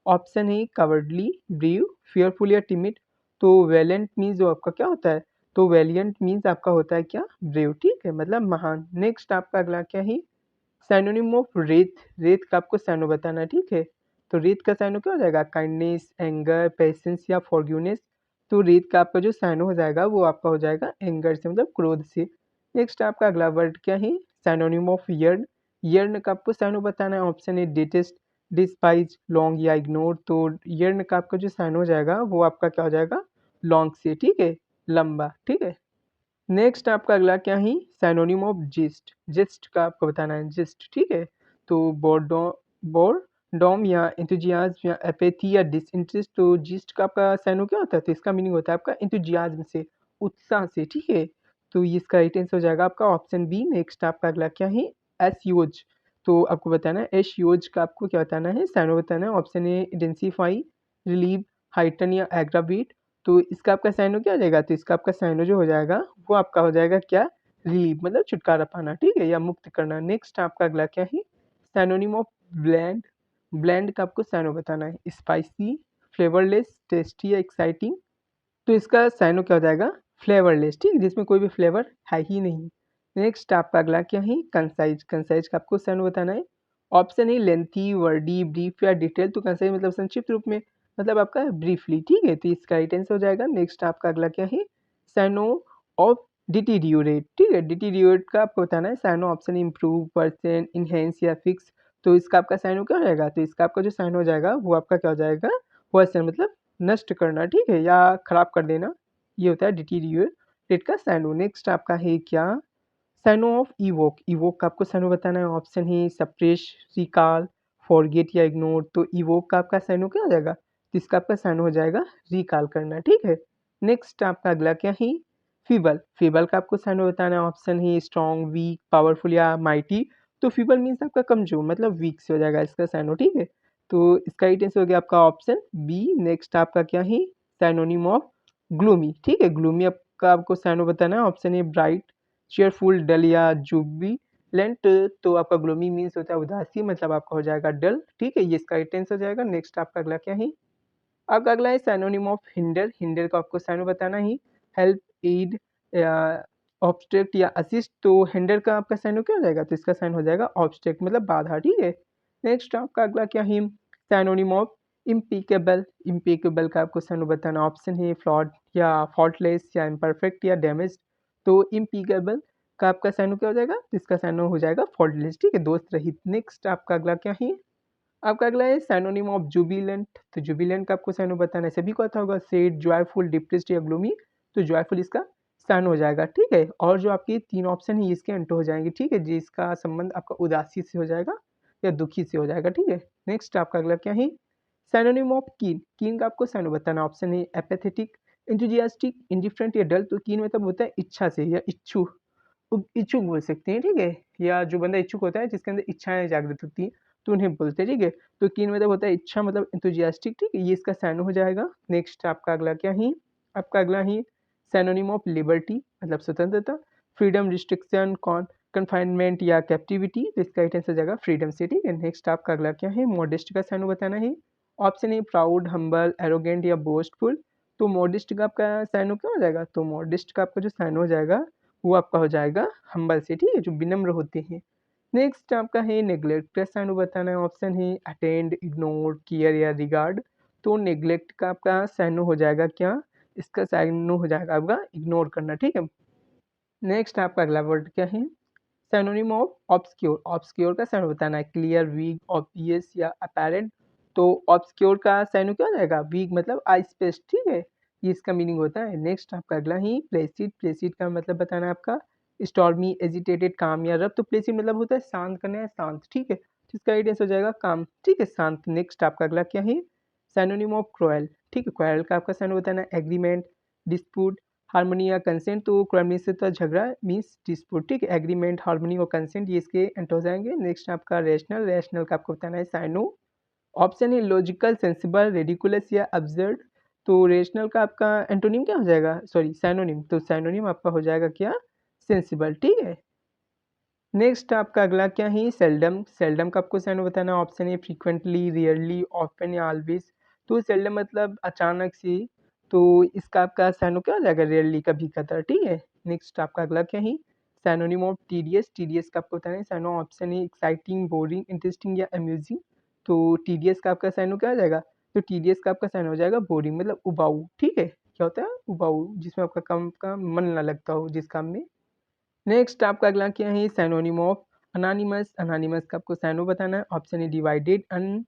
ऑप्शन है कवर्डली, ब्रीव, फियरफुल या टिमिड। तो वैलेंट मीन्स जो आपका क्या होता है, तो वैलियंट मीन्स आपका होता है क्या, ब्रेव, ठीक है, मतलब महान। नेक्स्ट आपका अगला क्या है, साइनोनिम ऑफ रेत। रेत का आपको साइनो बताना है, ठीक है, तो रेत का साइनो क्या हो जाएगा, काइंडनेस, एंगर, पेशेंस या फॉरगिवनेस। तो रेत का आपका जो साइनो हो जाएगा वो आपका हो जाएगा एंगर से, मतलब क्रोध से। नेक्स्ट आपका अगला वर्ड क्या है, साइनोनिम ऑफ यर्न। यर्न का आपको साइनो बताना है। ऑप्शन है डिटेस्ट, डिस्पाइज, लॉन्ग या इग्नोर। तो यर्न का आपका जो साइनो हो जाएगा वो आपका क्या हो जाएगा, लॉन्ग से, ठीक है, लंबा, ठीक है। नेक्स्ट आपका अगला क्या है, साइनोनिम ऑफ जिस्ट। जिस्ट का आपको बताना है, जिस्ट, ठीक है। तो बोरडॉम या इंथुजियाज्म या एपेथी या डिसइंटरेस्ट। तो जिस्ट का आपका साइनो क्या होता है, तो इसका मीनिंग होता है आपका इंथुजियाज्म से, उत्साह से, ठीक है, तो ये इसका राइट आंसर हो जाएगा आपका ऑप्शन बी। नेक्स्ट आपका अगला क्या है, एस यूज। तो आपको बताना है एस यूज का आपको क्या बताना है, साइनो बताना है। ऑप्शन ए इंटेंसीफाई, रिलीव, हाइटन या एग्रावेट। तो इसका आपका साइनो क्या हो जाएगा, तो इसका आपका साइनो जो हो जाएगा वो आपका हो जाएगा क्या, रिलीव, मतलब छुटकारा पाना, ठीक है, या मुक्त करना। नेक्स्ट आपका अगला क्या है, साइनोनिम ऑफ ब्लैंड। ब्लैंड का आपको साइनो बताना है। स्पाइसी, फ्लेवरलेस, टेस्टी या एक्साइटिंग। तो इसका साइनो क्या हो जाएगा, फ्लेवरलेस, ठीक है, जिसमें कोई भी फ्लेवर है ही नहीं। नेक्स्ट आपका अगला क्या है, कंसाइज। कंसाइज का आपको साइनो बताना है। ऑप्शन है लेंथी, वर्डी, ब्रीफ या डिटेल। तो कंसाइज मतलब संक्षिप्त रूप में, मतलब आपका ब्रीफली, ठीक है। तो इसका राइट आंसर हो जाएगा। नेक्स्ट आपका अगला क्या है, साइनो ऑफ डिटीरियोरेट, ठीक है। डिटीरियोरेट का आपको बताना है। Synonym option improve, worsen, enhance या फिक्स। तो इसका आपका साइनो क्या हो जाएगा, तो इसका आपका जो साइन हो जाएगा वो आपका क्या हो जाएगा, वर्सन मतलब नष्ट करना, ठीक है, या खराब कर देना, ये होता है डिटीरियोरेट का साइनो। नेक्स्ट आपका है क्या, साइनो ऑफ इवोक। इवोक का आपको साइनो बताना है। ऑप्शन है सप्रेस, रिकॉल, फॉरगेट या इग्नोर। तो इवोक का आपका साइनो क्या हो जाएगा, तो इसका आपका साइनो हो जाएगा रिकॉल करना, ठीक है। नेक्स्ट आपका अगला क्या है, फीबल। फीबल का आपको साइनो बताना है। ऑप्शन है स्ट्रॉन्ग, वीक, पावरफुल या माइटी। तो फीबल मीन्स आपका कमजोर, मतलब वीक से हो जाएगा इसका साइनो, ठीक है। तो इसका राइट आंसर हो गया आपका ऑप्शन बी। नेक्स्ट आपका क्या है, साइनोनिम ऑफ ग्लूमी, ठीक है। ग्लूमी आपका आपको साइनो बताना है। ऑप्शन है ब्राइट, चेयरफुल, डल या जुबिलेंट। तो आपका ग्लूमी मीन्स होता है उदासी, मतलब आपका हो जाएगा डल, ठीक है। ये इसका राइट आंसर हो जाएगा। नेक्स्ट आपका अगला क्या है, आपका अगला है सैनोनिम ऑफ हिंडर। हिंडर को आपको साइनो बताना ही, हेल्प, एड या ऑब्स्ट्रक्ट या असिस्ट। तो हिंडर का आपका साइनो क्या हो जाएगा, तो इसका साइन हो जाएगा ऑब्स्ट्रक्ट, मतलब बाधा, ठीक है। नेक्स्ट आपका अगला क्या है, सैनोनिम ऑफ इम्पीकेबल। इम्पीकेबल का आपको साइनो बताना। ऑप्शन है फ्लॉड या फॉल्टलेस या इम्परफेक्ट या डैमेज। तो इम्पीकेबल का आपका साइनो क्या हो जाएगा, तो इसका साइनो हो जाएगा फॉल्टलेस, ठीक है, दोस्त रहित। नेक्स्ट आपका अगला क्या है, आपका अगला है सैनोनिम ऑफ जुबिलेंट। तो जुबिलेंट का आपको साइनो बताना है। सभी को आता होगा, सैड, जॉयफुल, डिप्रेस्ड या ग्लूमी। तो जॉयफुल इसका साइन हो जाएगा, ठीक है। और जो आपकी तीन ऑप्शन है इसके एंटर हो जाएंगे, ठीक है, जिसका संबंध आपका उदासी से हो जाएगा या दुखी से हो जाएगा, ठीक है। नेक्स्ट आपका अगला क्या है, सैनोनिम ऑफ कीन। कीन का आपको साइनो बताना। ऑप्शन है एपेथेटिक, इंथुजियास्टिक, इंडिफरेंट या डल। तो कीन मतलब होता है इच्छा से या इच्छुक, इच्छुक बोल सकते हैं, ठीक है। या जो बंदा इच्छुक होता है, जिसके अंदर इच्छाएं जागृत होती हैं, तो उन्हें बोलते हैं, ठीक है। तो कीन मतलब होता है इच्छा, मतलब इंथुजियास्टिक, ठीक है, ये इसका साइनो हो जाएगा। नेक्स्ट आपका अगला क्या ही, आपका अगला ही सैनोनिम ऑफ लिबर्टी, मतलब स्वतंत्रता, फ्रीडम, रिस्ट्रिक्शन, कन्फाइनमेंट या कैप्टिविटी। तो इसका राइट आंसर हो जाएगा फ्रीडम से, ठीक है। नेक्स्ट आपका अगला क्या है, मॉडेस्ट का साइनो बताना है। ऑप्शन है प्राउड, हम्बल, एरोगेंट या बोस्टफुल। तो मॉडेस्ट का आपका साइनो क्या हो जाएगा, तो मॉडेस्ट का आपका जो साइनो हो जाएगा वो आपका हो जाएगा हम्बल से, ठीक है, जो विनम्र होते हैं। नेक्स्ट आपका है नेग्लेक्ट का साइनो बताना है। ऑप्शन है अटेंड, इग्नोर, केयर या रिगार्ड। तो नेग्लेक्ट का आपका साइनो हो जाएगा क्या, इसका साइनो हो जाएगा आपका इग्नोर करना, ठीक है। नेक्स्ट आपका अगला वर्ड क्या है, सैनोनिम ऑफ ऑब्सक्योर। ऑब्सक्योर का साइनो बताना है, क्लियर, वीक, ऑब्वियस या अपैरेंट। तो ऑब्सक्योर का साइनो क्या हो जाएगा, वीक मतलब आई स्पेस, ठीक है, ये इसका मीनिंग होता है। नेक्स्ट आपका अगला ही प्लेसिड। प्लेसिड का मतलब बताना है आपका स्टॉर्मी, एजिटेटेड, काम या रब। तो प्लेसिड मतलब होता है शांत करना है, शांत, ठीक है। तो इसका आइडियंस हो जाएगा काम, ठीक है, शांत। नेक्स्ट आपका अगला क्या है, सैनोनिम ऑफ क्रोएल, ठीक है। क्रोएल का आपका साइनो बताना है, एग्रीमेंट, डिस्प्यूट, हार्मोनी या कंसेंट। तो क्राइम से तो झगड़ा मीन्स डिस्प्यूट, ठीक है। एग्रीमेंट, हार्मोनी और कंसेंट ये इसके एंटर हो जाएंगे। नेक्स्ट आपका रैशनल। रैशनल का आपको बताना है साइनो। ऑप्शन है लॉजिकल, सेंसिबल, रेडिकुलस या अब्सर्ड। तो रेशनल का आपका एंटोनिम क्या हो जाएगा, सॉरी साइनोनिम। तो साइनोनिम आपका हो जाएगा क्या, सेंसिबल, ठीक है। नेक्स्ट आपका अगला क्या है, सेल्डम। सेल्डम का आपको साइनो बताना है। ऑप्शन है फ्रीक्वेंटली, रियरली, ऑफन या ऑलवेज। तो सेल्डम मतलब अचानक से। तो इसका आपका साइनो क्या हो जाएगा, रियरली, कभी कतर, ठीक है। नेक्स्ट आपका अगला क्या है, सैनोनिम ऑफ टीडियस। टीडियस का आपको बताना है साइनो। ऑप्शन है एक्साइटिंग, बोरिंग, इंटरेस्टिंग या अम्यूजिंग। तो टीडियस का आपका साइनो क्या हो जाएगा, तो टीडियस का आपका साइन हो जाएगा बोरिंग, मतलब उबाऊ, ठीक है। क्या होता है, उबाऊ, जिसमें आपका काम का मन ना लगता हो जिस काम में। नेक्स्ट आपका अगला क्या है, सैनोनिम ऑफ अनानिमस। अनानिमस का आपको साइनो बताना है। ऑप्शन है डिवाइडेड, अन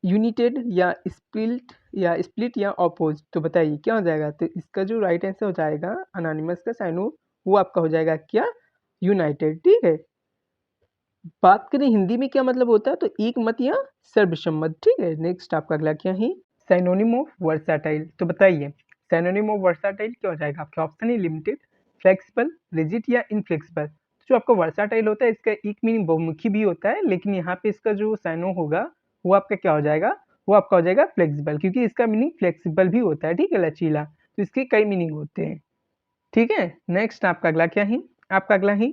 यूनिटेड या स्प्लिट या अपोज। तो बताइए क्या हो जाएगा, तो इसका जो राइट आंसर हो जाएगा अनानिमस का साइनो, वो आपका हो जाएगा क्या, यूनाइटेड, ठीक है। बात करें हिंदी में क्या मतलब होता है, तो एक मत या सर्वसम्मत, ठीक है। नेक्स्ट आपका अगला क्या है, साइनोनिम ऑफ वर्साटाइल। तो बताइए साइनोनिम ऑफ वर्साटाइल क्या हो जाएगा। आपके ऑप्शन है लिमिटेड, फ्लेक्सिबल, रिजिड या इनफ्लेक्सिबल। तो जो आपका वर्साटाइल होता है इसका एक मीनिंग बहुमुखी भी होता है, लेकिन यहाँ पे इसका जो साइनो होगा वो आपका क्या हो जाएगा, वो आपका हो जाएगा फ्लेक्सिबल, क्योंकि इसका मीनिंग फ्लेक्सिबल भी होता है, ठीक है, लचीला। तो इसके कई मीनिंग होते हैं, ठीक है। नेक्स्ट आपका अगला क्या है, आपका अगला ही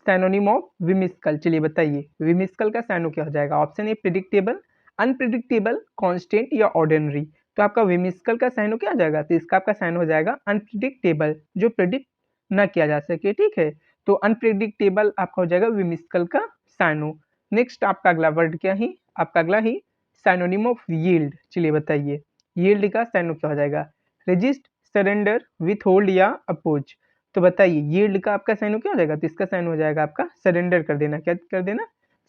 सैनोनिम ऑफ विमिस्कल। चलिए बताइए विमिस्कल का सैनो क्या हो जाएगा। ऑप्शन ए प्रिडिक्टेबल, अनप्रिडिक्टेबल, कांस्टेंट या ऑर्डिनरी। तो आपका विमिस्कल का साइनो क्या हो जाएगा, तो इसका आपका साइन हो जाएगा अनप्रिडिक्टेबल, जो प्रिडिक्ट ना किया जा सके, ठीक है। तो अनप्रेडिक्टेबल आपका हो जाएगा विमिस्कल का साइनो। नेक्स्ट आपका अगला वर्ड क्या है, आपका अगला ही साइनोनिम ऑफ यील्ड। चलिए बताइए, यील्ड का साइनो क्या हो जाएगा, रेजिस्ट, सरेंडर, विथ होल्ड या अपोज। तो बताइए यील्ड का आपका साइनो क्या हो जाएगा, तो इसका साइन हो जाएगा आपका सरेंडर कर देना। क्या कर देना,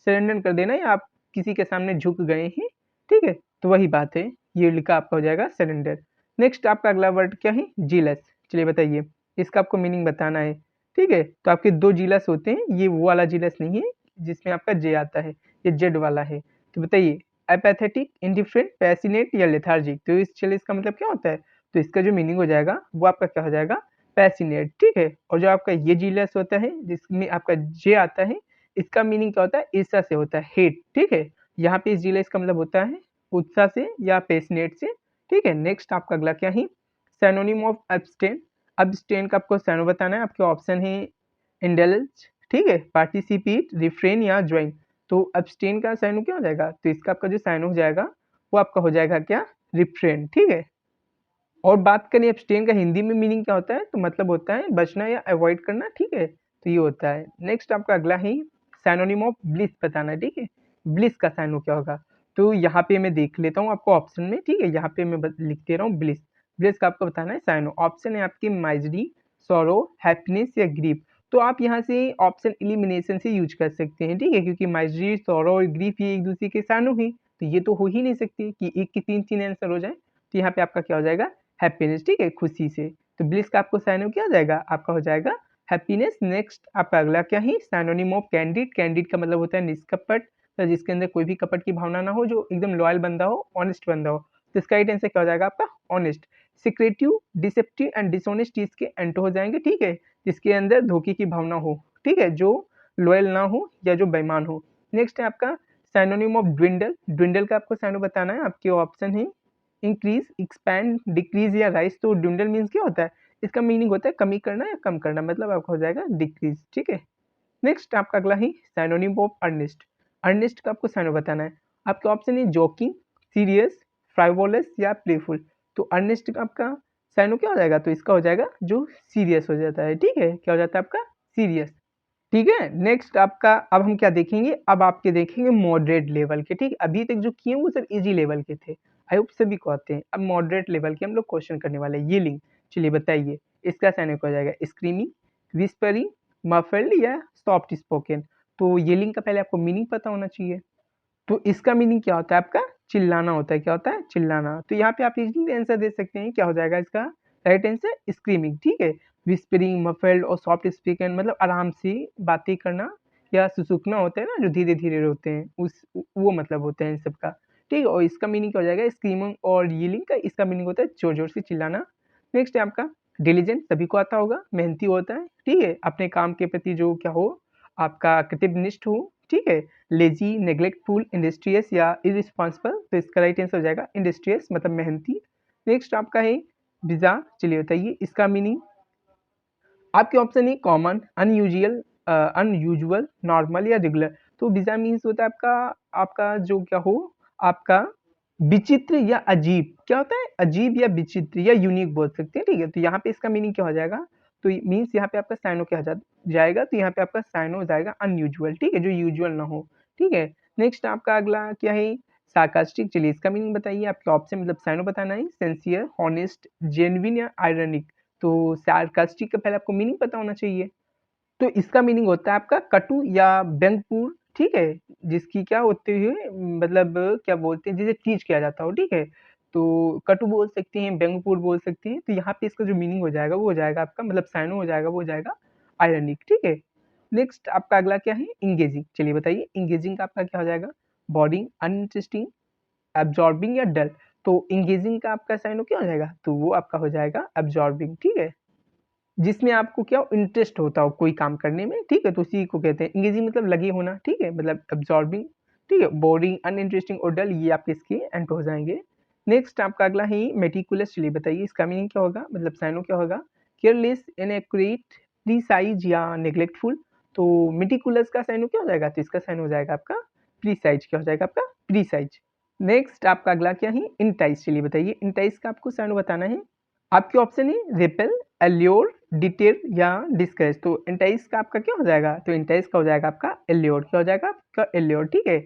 सरेंडर कर देना, या आप किसी के सामने झुक गए हैं, ठीक है, तो वही बात है, यील्ड का आपका हो जाएगा सरेंडर। नेक्स्ट आपका अगला वर्ड क्या है, जीलस। चलिए बताइए, इसका आपको मीनिंग बताना है, ठीक है। तो आपके दो जीलस होते हैं, ये वो वाला जीलस नहीं है जिसमें आपका जे आता है, ये जेड वाला है। तो बताइए एपैथेटिक, इंडिफरेंट, पैसिनेट या लेथार्जिक। तो इस चलिए इसका मतलब क्या होता है, तो इसका जो मीनिंग हो जाएगा वो आपका क्या हो जाएगा, पैसिनेट, ठीक है। और जो आपका ये जीलस होता है जिसमें आपका जे आता है, इसका मीनिंग क्या होता है, ईर्ष्या से होता है, हेट, ठीक है। यहाँ पे इस जीलस का मतलब होता है उत्साह से या पैसिनेट से, ठीक है। नेक्स्ट आपका अगला क्या है, सैनोनिम ऑफ अब्सटेन। अब्सटेन का आपको सैनो बताना है, आपके ऑप्शन है इंडल्ज, ठीक है, पार्टिसिपेट, रिफ्रेन या ज्वाइन। तो अब्सटेन का साइनो क्या हो जाएगा, तो इसका आपका जो साइनो हो जाएगा वो आपका हो जाएगा क्या, रिफ्रेन, ठीक है। और बात करें एब्सटेन का हिंदी में मीनिंग क्या होता है, तो मतलब होता है बचना या अवॉइड करना, ठीक है, तो ये होता है। नेक्स्ट आपका अगला ही सैनोनिम ऑफ ब्लिस बताना है, ठीक है। ब्लिस का साइनो क्या होगा, तो यहाँ पे मैं देख लेता हूँ आपको ऑप्शन में, ठीक है, यहाँ पे मैं लिख दे रहा हूँ ब्लिस। ब्लिस का आपको बताना है साइनो। ऑप्शन है आपकी माइजरी, सॉरो, हैप्पीनेस या ग्रीफ। तो आप यहाँ से ऑप्शन एलिमिनेशन से यूज कर सकते हैं, ठीक है, क्योंकि माइजरी, सॉरो और ग्रीफ ये एक दूसरे के साइनो ही, तो ये तो हो ही नहीं सकती कि एक की तीन तीन आंसर हो जाए। तो यहाँ पे आपका क्या हो जाएगा, हैप्पीनेस, ठीक है, खुशी से। तो ब्लिस का आपको साइनो क्या हो जाएगा, आपका हो जाएगा हैप्पीनेस। नेक्स्ट आपका अगला क्या है, सैनोनिम ऑफ कैंडिड। कैंडिड का मतलब होता है निष्कपट, तो जिसके अंदर कोई भी कपट की भावना ना हो, जो एकदम लॉयल बंदा हो, ऑनेस्ट बंदा हो। तो इसका राइट आंसर क्या हो जाएगा आपका, honest. Secretive, deceptive and dishonest इसके एंटो हो जाएंगे, ठीक है, जिसके अंदर धोखे की भावना हो, ठीक है, जो लॉयल ना हो या जो बेईमान हो। नेक्स्ट है आपका सैनोनिम ऑफ ड्विंडल। ड्विंडल का आपको साइनो बताना है, आपके ऑप्शन है इंक्रीज, एक्सपैंड, डिक्रीज या राइज। तो ड्विंडल मीन्स क्या होता है, इसका मीनिंग होता है कमी करना या कम करना, मतलब आपका हो जाएगा डिक्रीज, ठीक है। नेक्स्ट आपका अगला ही सैनोनिम ऑफ अर्नेस्ट। अर्नेस्ट का आपको साइनो बताना है, आपके ऑप्शन है जोकिंग, सीरियस, फ्राइवोलस या प्लेफुल। तो अर्नेस्ट का आपका साइनो क्या हो जाएगा, तो इसका हो जाएगा जो सीरियस हो जाता है, ठीक है, क्या हो जाता है आपका सीरियस, ठीक है। नेक्स्ट आपका अब हम क्या देखेंगे, अब आपके देखेंगे मॉडरेट लेवल के, ठीक, अभी तक जो किए वो सब इजी लेवल के थे, आई होप सभी को आते हैं। अब मॉडरेट लेवल के हम लोग क्वेश्चन करने वाले हैं। ये लिंक चलिए बताइए, इसका साइन हो जाएगा स्क्रीमिंग, विस्परिंग, मफल्ड या सॉफ्ट स्पोकन। तो ये लिंक का पहले आपको मीनिंग पता होना चाहिए। तो इसका मीनिंग क्या होता है आपका, चिल्लाना होता है, क्या होता है, चिल्लाना। तो यहाँ पे आप इजीली आंसर दे सकते हैं, क्या हो जाएगा इसका राइट आंसर, स्क्रीमिंग, ठीक है। विस्परिंग, मफल्ड और सॉफ्ट स्पीकिंग मतलब आराम से बातें करना या सुसुकना होता है ना, जो धीरे धीरे होते हैं, उस वो मतलब होते हैं इन सब का, ठीक है। और इसका मीनिंग क्या हो जाएगा, स्क्रीमिंग और यीलिंग का इसका मीनिंग होता है जोर जोर से चिल्लाना। नेक्स्ट है आपका डिलीजेंट, सभी को आता होगा, मेहनती होता है, ठीक है, अपने काम के प्रति जो क्या हो, आपका कृतज्ञनिष्ठ हो, ठीक है। लेजी, नेग्लेक्टफुल, इंडस्ट्रियस या इरिस्पॉन्सिबल। तो इसका राइट आंसर हो जाएगा इंडस्ट्रियस, मतलब मेहनती। नेक्स्ट आपका है बिजार। चलिए बताइए इसका मीनिंग, आपके ऑप्शन है कॉमन, अनयूजुअल, अनयूजुअल, नॉर्मल या रेगुलर। तो बिजार मीन्स होता है आपका, आपका जो क्या हो, आपका विचित्र या अजीब, क्या होता है, अजीब या विचित्र या यूनिक बोल सकते हैं, ठीक है। तो यहाँ पे इसका मीनिंग क्या हो जाएगा, तो मीन्स यहाँ पे आपका साइनो क्या जाएगा, तो यहाँ पे आपका साइनो हो जाएगा अनयूजुअल, ठीक है, जो यूजुअल ना हो, ठीक है। नेक्स्ट आपका अगला क्या है, सार्कास्टिक। चलिए इसका मीनिंग बताइए, आपके ऑप्शन मतलब साइनो बताना है, सिंसियर, हॉनेस्ट, जेन्युइन या आयरनिक। तो सार्कास्टिक का पहले आपको मीनिंग पता होना चाहिए। तो इसका मीनिंग होता है आपका कटु या व्यंग्यपूर्ण, ठीक है, जिसकी क्या होते हुए मतलब क्या बोलते हैं, जिसे टीच किया जाता हो, ठीक है। तो कटु बोल सकते हैं, व्यंग्यपूर्ण बोल सकते हैं। तो यहाँ पे इसका जो मीनिंग हो जाएगा वो हो जाएगा आपका मतलब साइनो हो जाएगा, वो हो जाएगा आयरनिक, ठीक है। नेक्स्ट आपका अगला क्या है, इंगेजिंग। चलिए बताइए इंगेजिंग का आपका क्या हो जाएगा, बोरिंग, अनइंटरेस्टिंग, एब्जॉर्बिंग या डल। तो इंगेजिंग का आपका साइनो क्या हो जाएगा, तो वो आपका हो जाएगा एब्जॉर्बिंग, ठीक है, जिसमें आपको क्या इंटरेस्ट होता हो कोई काम करने में, ठीक है, तो उसी को कहते हैं इंगेजिंग, मतलब लगे होना, ठीक है, मतलब एब्जॉर्बिंग, ठीक है। बोरिंग, अनइंटरेस्टिंग और डल ये आपके इसके एंड हो जाएंगे। नेक्स्ट आपका अगला है मेटिकुलस। चलिए बताइए इसका मीनिंग क्या होगा, मतलब साइनो क्या होगा, केयरलेस, इनएक्यूरेट, प्रीसाइज या नेग्लेक्टफुल। तो मेटिकुलस का साइनो क्या हो जाएगा, तो इसका साइन हो जाएगा आपका प्रीसाइज, क्या हो जाएगा आपका प्रीसाइज। नेक्स्ट आपका अगला क्या है, इंटाइज। चलिए बताइए इंटाइज का आपको साइनो बताना है, आपके ऑप्शन है रिपेल, एल्योर, डिटेल या डिस्कस। तो एंटाइस का आपका क्या हो जाएगा, तो एंटाइस का हो जाएगा आपका एल्योर, क्या हो जाएगा आपका एल्योर, ठीक है।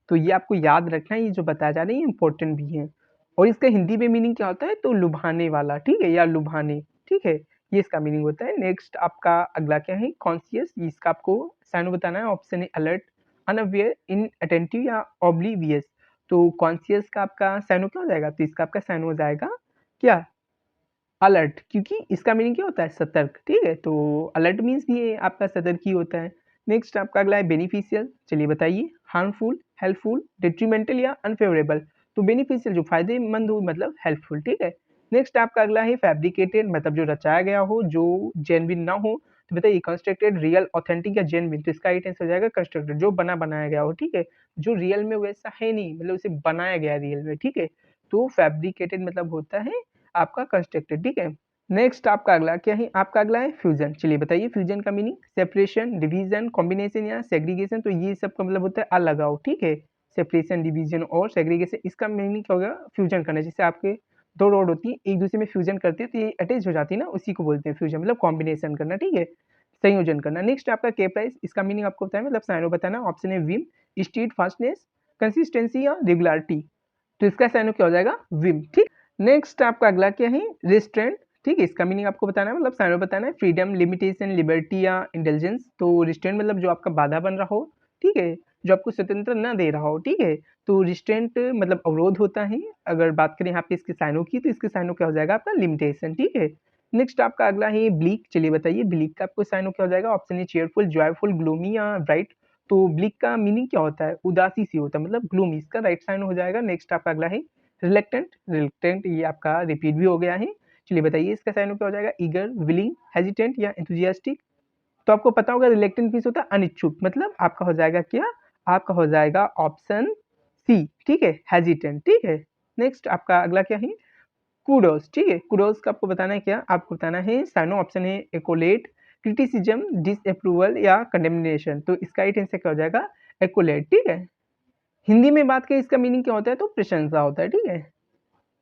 तो ये आपको याद रखना है, ये जो बताया जा रहा है ये इंपॉर्टेंट भी है। और इसका हिंदी में मीनिंग क्या होता है, तो लुभाने वाला, ठीक है, या लुभाने, ठीक है, ये इसका मीनिंग होता है। नेक्स्ट आपका अगला क्या है, कॉन्शियस, इसका आपको साइनो बताना है। ऑप्शन है अलर्ट, अनअवेयर, इनअटेंटिव या ऑब्लिवियस। तो कॉन्शियस का आपका साइनो क्या हो जाएगा, तो इसका आपका साइनो हो जाएगा क्या, अलर्ट, क्योंकि इसका मीनिंग क्या होता है, सतर्क, ठीक है। तो अलर्ट मीन्स भी ये आपका सतर्क ही होता है। नेक्स्ट आपका अगला है बेनिफिशियल, चलिए बताइए, हार्मफुल, हेल्पफुल, डिट्रीमेंटल या अनफेवरेबल। तो बेनिफिशियल जो फायदेमंद हो मतलब हेल्पफुल, ठीक है। नेक्स्ट आपका अगला है फैब्रिकेटेड, मतलब जो रचाया गया हो, जो जेन्युइन ना हो। तो बताइए कंस्ट्रक्टेड, रियल, ऑथेंटिक या जेन्युइन। तो इसका राइट आंसर हो जाएगा कंस्ट्रक्टेड, जो बना बनाया गया हो, ठीक है, जो रियल में वैसा है नहीं, मतलब उसे बनाया गया रियल में, ठीक है। तो फैब्रिकेटेड मतलब होता है आपका कंस्ट्रक्टेड, ठीक है। नेक्स्ट आपका अगला क्या है, आपका अगला है फ्यूजन, चलिए बताइए फ्यूजन का मीनिंग, सेपरेशन, डिवीजन, कॉम्बिनेशन या सेग्रीगेशन। तो ये सब का मतलब होता है अलगाव, ठीक है, सेपरेशन, डिवीजन और सेग्रीगेशन, इसका मीनिंग क्या होगा, फ्यूजन करना। जैसे आपके दो रॉड होती है, एक दूसरे में फ्यूजन करती है तो ये अटैच हो जाती है ना, उसी को बोलते हैं फ्यूजन, मतलब कॉम्बिनेशन करना, ठीक है, संयोजन करना। नेक्स्ट आपका के प्राइस, इसका मीनिंग आपको बताया, मतलब साइनो बताना। ऑप्शन है विम, स्टीड, फास्टनेस, कंसिस्टेंसी या रेगुलरिटी। तो इसका साइनो क्या हो जाएगा, विम, ठीक। नेक्स्ट आपका अगला क्या है, रिस्ट्रेंट, ठीक है, इसका मीनिंग आपको बताना है, मतलब साइनो बताना है। फ्रीडम, लिमिटेशन, लिबर्टी या इंटेलिजेंस। तो रिस्ट्रेंट मतलब जो आपका बाधा बन रहा हो, ठीक है, जो आपको स्वतंत्र ना दे रहा हो, ठीक है। तो रिस्ट्रेंट मतलब अवरोध होता है। अगर बात करें यहाँ पे इसके साइनो की, तो इसके साइनो क्या हो जाएगा आपका, लिमिटेशन, ठीक है। नेक्स्ट आपका अगला है ब्लीक, चलिए बताइए ब्लीक का आपको साइनो क्या हो जाएगा। ऑप्शन है चेयरफुल, जॉयफुल, ग्लूमी या ब्राइट। तो ब्लीक का मीनिंग क्या होता है, उदासी सी होता है, मतलब ग्लूमी, इसका राइट साइन हो जाएगा। नेक्स्ट आपका अगला है रिलेक्टेंट, रिलेक्टेंट ये आपका रिपीट भी हो गया है। चलिए बताइए इसका साइन क्या हो जाएगा, ईगर, विलिंग, हेजिटेंट या एंथुजियास्टिक। तो आपको पता होगा रिलेक्टेंट मीन्स होता है अनिच्छुक, मतलब आपका हो जाएगा क्या, आपका हो जाएगा ऑप्शन सी, ठीक है, हेजिटेंट, ठीक है। नेक्स्ट आपका अगला क्या है, कूडोस, ठीक है, कूडोस का आपको बताना है क्या, आपको बताना है साइनो। ऑप्शन है एकोलेट, क्रिटिसिज्म, डिसअप्रूवल या कंडेमनेशन। तो इसका राइट आंसर क्या हो जाएगा, एकोलेट, ठीक है। हिंदी में बात करें इसका मीनिंग क्या होता है, तो प्रशंसा होता है, ठीक है,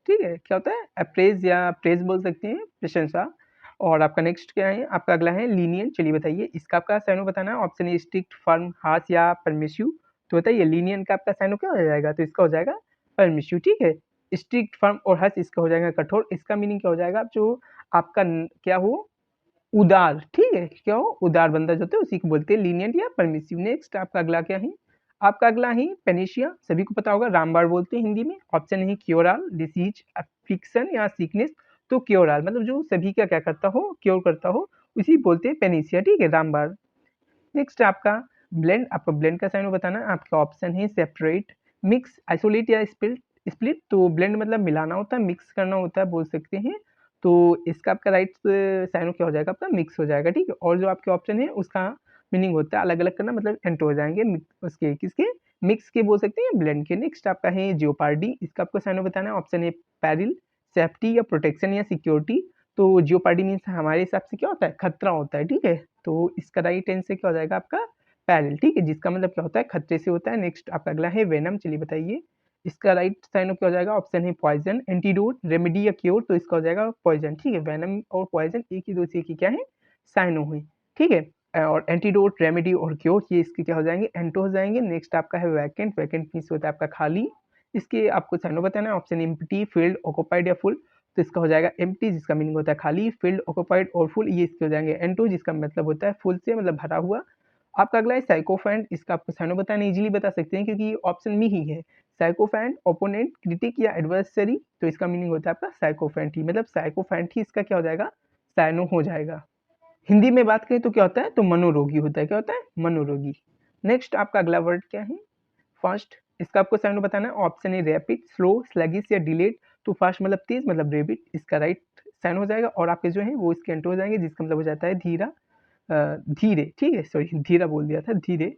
ठीक है, क्या होता है, अप्रेज या प्रेज बोल सकते हैं, प्रशंसा। और आपका नेक्स्ट क्या है, आपका अगला है लीनियंट, चलिए बताइए इसका आपका साइनो बताना है। ऑप्शन है स्ट्रिक्ट, फर्म, हार्श या परमिसिव। तो बताइए लीनियंट का आपका साइनो क्या हो जाएगा, तो इसका हो जाएगा परमिसिव, ठीक है। स्ट्रिक्ट, फर्म और हार्श इसका हो जाएगा कठोर। इसका मीनिंग क्या हो जाएगा, जो आपका क्या हो, उदार, ठीक है, क्या हो, उदार बंदा जो होता है उसी को बोलते हैं लीनियंट या परमिसिव। नेक्स्ट आपका अगला क्या है, आपका अगला है पेनिशिया, सभी को पता होगा, रामबाण बोलते हैं हिंदी में। ऑप्शन है क्योराल, डिसीज, अफिक्शन या सिकनेस। तो क्योराल मतलब जो सभी का क्या करता हो, क्योर करता हो, उसी बोलते हैं पेनिशिया, ठीक है, रामबाण। नेक्स्ट आपका ब्लेंड, आपको ब्लेंड का साइन बताना है। आपका ऑप्शन है सेपरेट, मिक्स, आइसोलेट या स्प्लिट। स्प्लिट तो ब्लेंड मतलब मिलाना होता है, मिक्स करना होता है, बोल सकते हैं। तो इसका आपका राइट साइन क्या हो जाएगा, आपका मिक्स हो जाएगा, ठीक है। और जो आपके ऑप्शन है उसका मीनिंग होता है अलग अलग करना, मतलब एंटर हो जाएंगे उसके किसके, मिक्स के बोल सकते हैं, ब्लेंड के। नेक्स्ट आपका है जियोपार्डी, इसका आपको साइन बताना है। ऑप्शन है पैरिल, सेफ्टी या प्रोटेक्शन या सिक्योरिटी। तो जियोपार्डी मीन्स हमारे हिसाब से क्या होता है, खतरा होता है, ठीक है। तो इसका राइट आंसर क्या हो जाएगा आपका पैरेलल, ठीक है, जिसका मतलब क्या होता है, खतरे से होता है। नेक्स्ट आपका अगला है वेनम, चलिए बताइए इसका राइट साइन क्या हो जाएगा। ऑप्शन है पॉइजन, एंटीडोट, रेमेडी या क्योर। तो इसका हो जाएगा पॉइजन, ठीक है। वेनम और पॉइजन एक ही दो से एक ही क्या है, साइनो है, ठीक है। और एंटीडोट, रेमेडी और क्योर ये इसके क्या हो जाएंगे, एंटो हो जाएंगे। नेक्स्ट आपका है वैकेंट, वैकेंट मीन्स होता है आपका खाली। इसके आपको साइनो बताना है। ऑप्शन एम्प्टी, फील्ड, ऑक्युपाइड या फुल। तो इसका हो जाएगा एम्प्टी, जिसका मीनिंग होता है खाली, फील्ड, ऑक्युपाइड और फुल ये इसके हो जाएंगे एंटो, जिसका मतलब होता है फुल से मतलब भरा हुआ। आपका अगला है साइकोफैंट, इसका आपको साइनो बताना इजीली बता सकते हैं क्योंकि ऑप्शन में ही है। साइकोफैंट, ओपोनेंट, क्रिटिक या एडवर्सरी। तो इसका मीनिंग होता है आपका साइकोफैंट ही, मतलब साइकोफैंट ही इसका क्या हो जाएगा, साइनो हो जाएगा। हिंदी में बात करें तो क्या होता है, तो मनोरोगी होता है, क्या होता है, मनोरोगी। नेक्स्ट आपका अगला वर्ड क्या है, फास्ट, इसका आपको साइन बताना है। ऑप्शन है रैपिड, स्लो, स्लगिश या डिलेड। तो फास्ट मतलब तेज, मतलब रैपिड, इसका राइट साइन हो जाएगा। और आपके जो है वो इसके एंटर हो जाएंगे, जिसका मतलब हो जाता है धीरा, धीरे, ठीक है, सॉरी धीरा बोल दिया था, धीरे।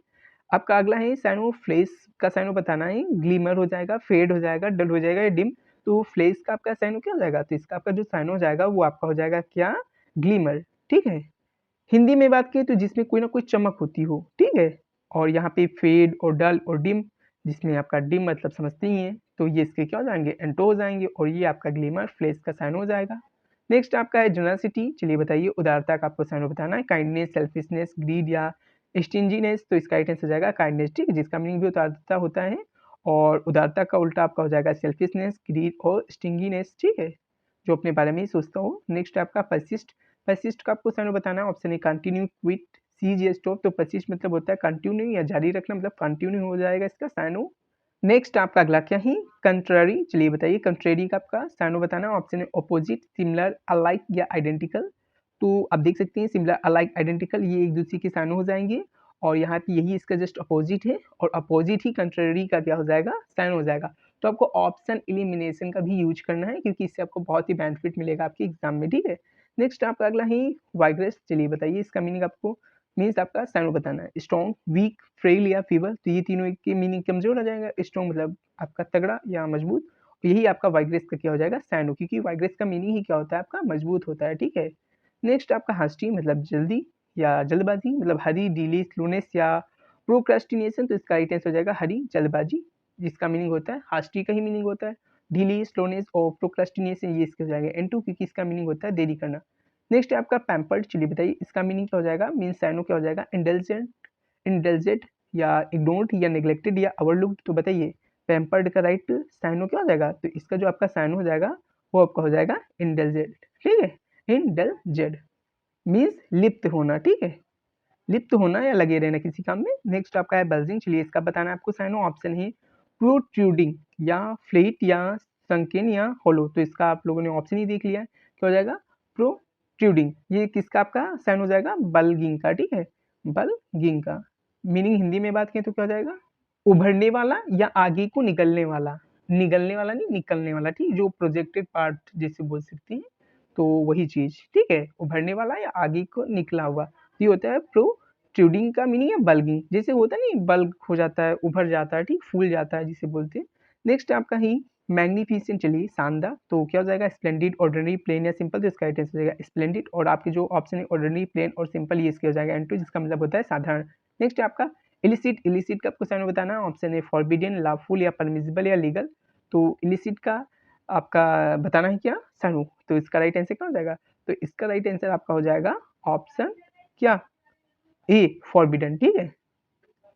आपका अगला है साइनो फ्लैश का साइनो बताना है। ग्लीमर हो जाएगा, फेड हो जाएगा, डल हो जाएगा या डिम। तो फ्लैश का आपका साइनो क्या हो जाएगा, तो इसका आपका जो साइन हो जाएगा वो आपका हो जाएगा क्या, ग्लीमर, ठीक है। हिंदी में बात करें तो जिसमें कोई ना कोई चमक होती हो, ठीक है। और यहाँ पे फेड और डल और डिम, जिसमें आपका डिम मतलब समझते ही हैं, तो ये इसके क्या हो जाएंगे, एंटो हो जाएंगे। और ये आपका ग्लीमर फ्लैश का साइन हो जाएगा। नेक्स्ट आपका है जनरसिटी, चलिए बताइए उदारता का आपको साइनो बताना है। काइंडनेस, सेल्फिशनेस, ग्रीड या स्टिंजीनेस, तो इसका राइट आंसर हो जाएगा काइंडनेस, ठीक है, जिसका मीनिंग भी उदारता होता है। और उदारता का उल्टा आपका हो जाएगा सेल्फिशनेस, ग्रीड और स्टिंगीनेस, ठीक है, जो अपने बारे में ही सोचता हो। नेक्स्ट आपका परसिस्ट, परसिस्ट का आपको साइनो बताना है। Option A continue, quit, cease या स्टॉप, तो परसिस्ट मतलब होता है कंटिन्यू या जारी रखना, मतलब कंटिन्यू हो जाएगा इसका साइनो। नेक्स्ट आपका अगला क्या ही कंट्ररी, चलिए बताइए कंट्रेरी का आपका साइनो बताना। ऑप्शन है ऑपोजिट, सिमिलर, अलाइक या आइडेंटिकल, तो आप देख सकते हैं सिमिलर, अलाइक, आइडेंटिकल ये एक दूसरे के साइनो हो जाएंगे और यहाँ पे यही इसका जस्ट अपोजिट है और अपोजिट ही कंट्ररी का क्या हो जाएगा, साइनो हो जाएगा। तो आपको ऑप्शन एलिमिनेशन का भी यूज करना है क्योंकि इससे आपको बहुत ही बेनिफिट मिलेगा आपके एग्जाम में, ठीक है। नेक्स्ट आपका अगला ही वाइग्रेस, चलिए बताइए इसका मीनिंग आपको मीन्स आपका साइनो बताना है। स्ट्रॉन्ग, वीक, फ्रेल या फीवर, तो ये तीनों की मीनिंग कमजोर आ जाएगा। स्ट्रॉन्ग मतलब आपका तगड़ा या मजबूत, तो यही आपका वाइग्रेस का क्या हो जाएगा, साइनो, क्योंकि वाइग्रेस का मीनिंग ही क्या होता है आपका, मजबूत होता है, ठीक है। नेक्स्ट आपका हास्टी मतलब जल्दी या जल्दबाजी, मतलब हरी, डीली, स्लोनेस या प्रोक्रेस्टिनेशन, तो इसका राइट आंसर हो जाएगा हरी, जल्दबाजी, जिसका मीनिंग होता है हास्टी का ही मीनिंग होता है। ढीली, स्लोनेस और प्रोक्रेस्टिनेशन ये इसके हो जाएगा एन टू, क्योंकि इसका मीनिंग होता है देरी करना। नेक्स्ट है आपका पैम्पर्ड, चलिए बताइए इसका मीनिंग क्या हो जाएगा, मीन्स साइनो क्या हो जाएगा, इंडल्जेंट, इंडल्जेंट या इग्नोर्ड या नेग्लेक्टेड या ओवरलुक्ड, तो बताइए पैम्पर्ड का राइट साइनो क्या हो जाएगा, तो इसका जो आपका साइनो हो जाएगा वो आपका हो जाएगा इंडल्जेंट, ठीक है, इंडल्जेंट मीन्स लिप्त होना, ठीक है, लिप्त होना या लगे रहना किसी काम में। नेक्स्ट आपका है बल्जिंग, चलिए इसका बताना है आपको साइनो। ऑप्शन है प्रोट्रूडिंग या फ्लेट या संकेन या होलो, तो इसका आप लोगों ने ऑप्शन ही देख लिया है, क्या हो जाएगा, प्रोट्रूडिंग, ये किसका आपका साइन हो जाएगा, बल्गिंग का, ठीक है, बल्गिंग का। मीनिंग हिंदी में बात करें तो क्या हो जाएगा, उभरने वाला या आगे को निकलने वाला, निगलने वाला नहीं निकलने वाला, ठीक, जो प्रोजेक्टेड पार्ट जैसे बोल सकते हैं, तो वही चीज, ठीक है, उभरने वाला या आगे को निकला हुआ, ये होता है प्रोट्रूडिंग का मीनिंग है बल्गिंग, जैसे होता है नहीं बल्क हो जाता है, उभर जाता है, ठीक, फूल जाता है जिसे बोलते हैं। नेक्स्ट आपका ही मैग्निफिसेंट, चलिए शानदार, तो क्या हो जाएगा, स्प्लेंडिड, ऑर्डिनरी, प्लेन या सिंपल, तो इसका राइट आंसर हो जाएगा स्प्लेंडिड, और आपके जो ऑप्शन है ऑर्डिनरी, प्लेन और सिंपल, ये इसके हो जाएगा एन टू, जिसका मतलब होता है साधारण। नेक्स्ट है आपका इलिसिट, इलिसिट का आपको साइन बताना है। ऑप्शन है फॉरबिडन, लॉफुल या परमिसिबल या लीगल, तो इलिसिट का आपका बताना है क्या, साइनो, तो इसका राइट आंसर क्या हो जाएगा, तो इसका राइट आंसर आपका हो जाएगा ऑप्शन क्या, ए, फॉरबिडन, ठीक है।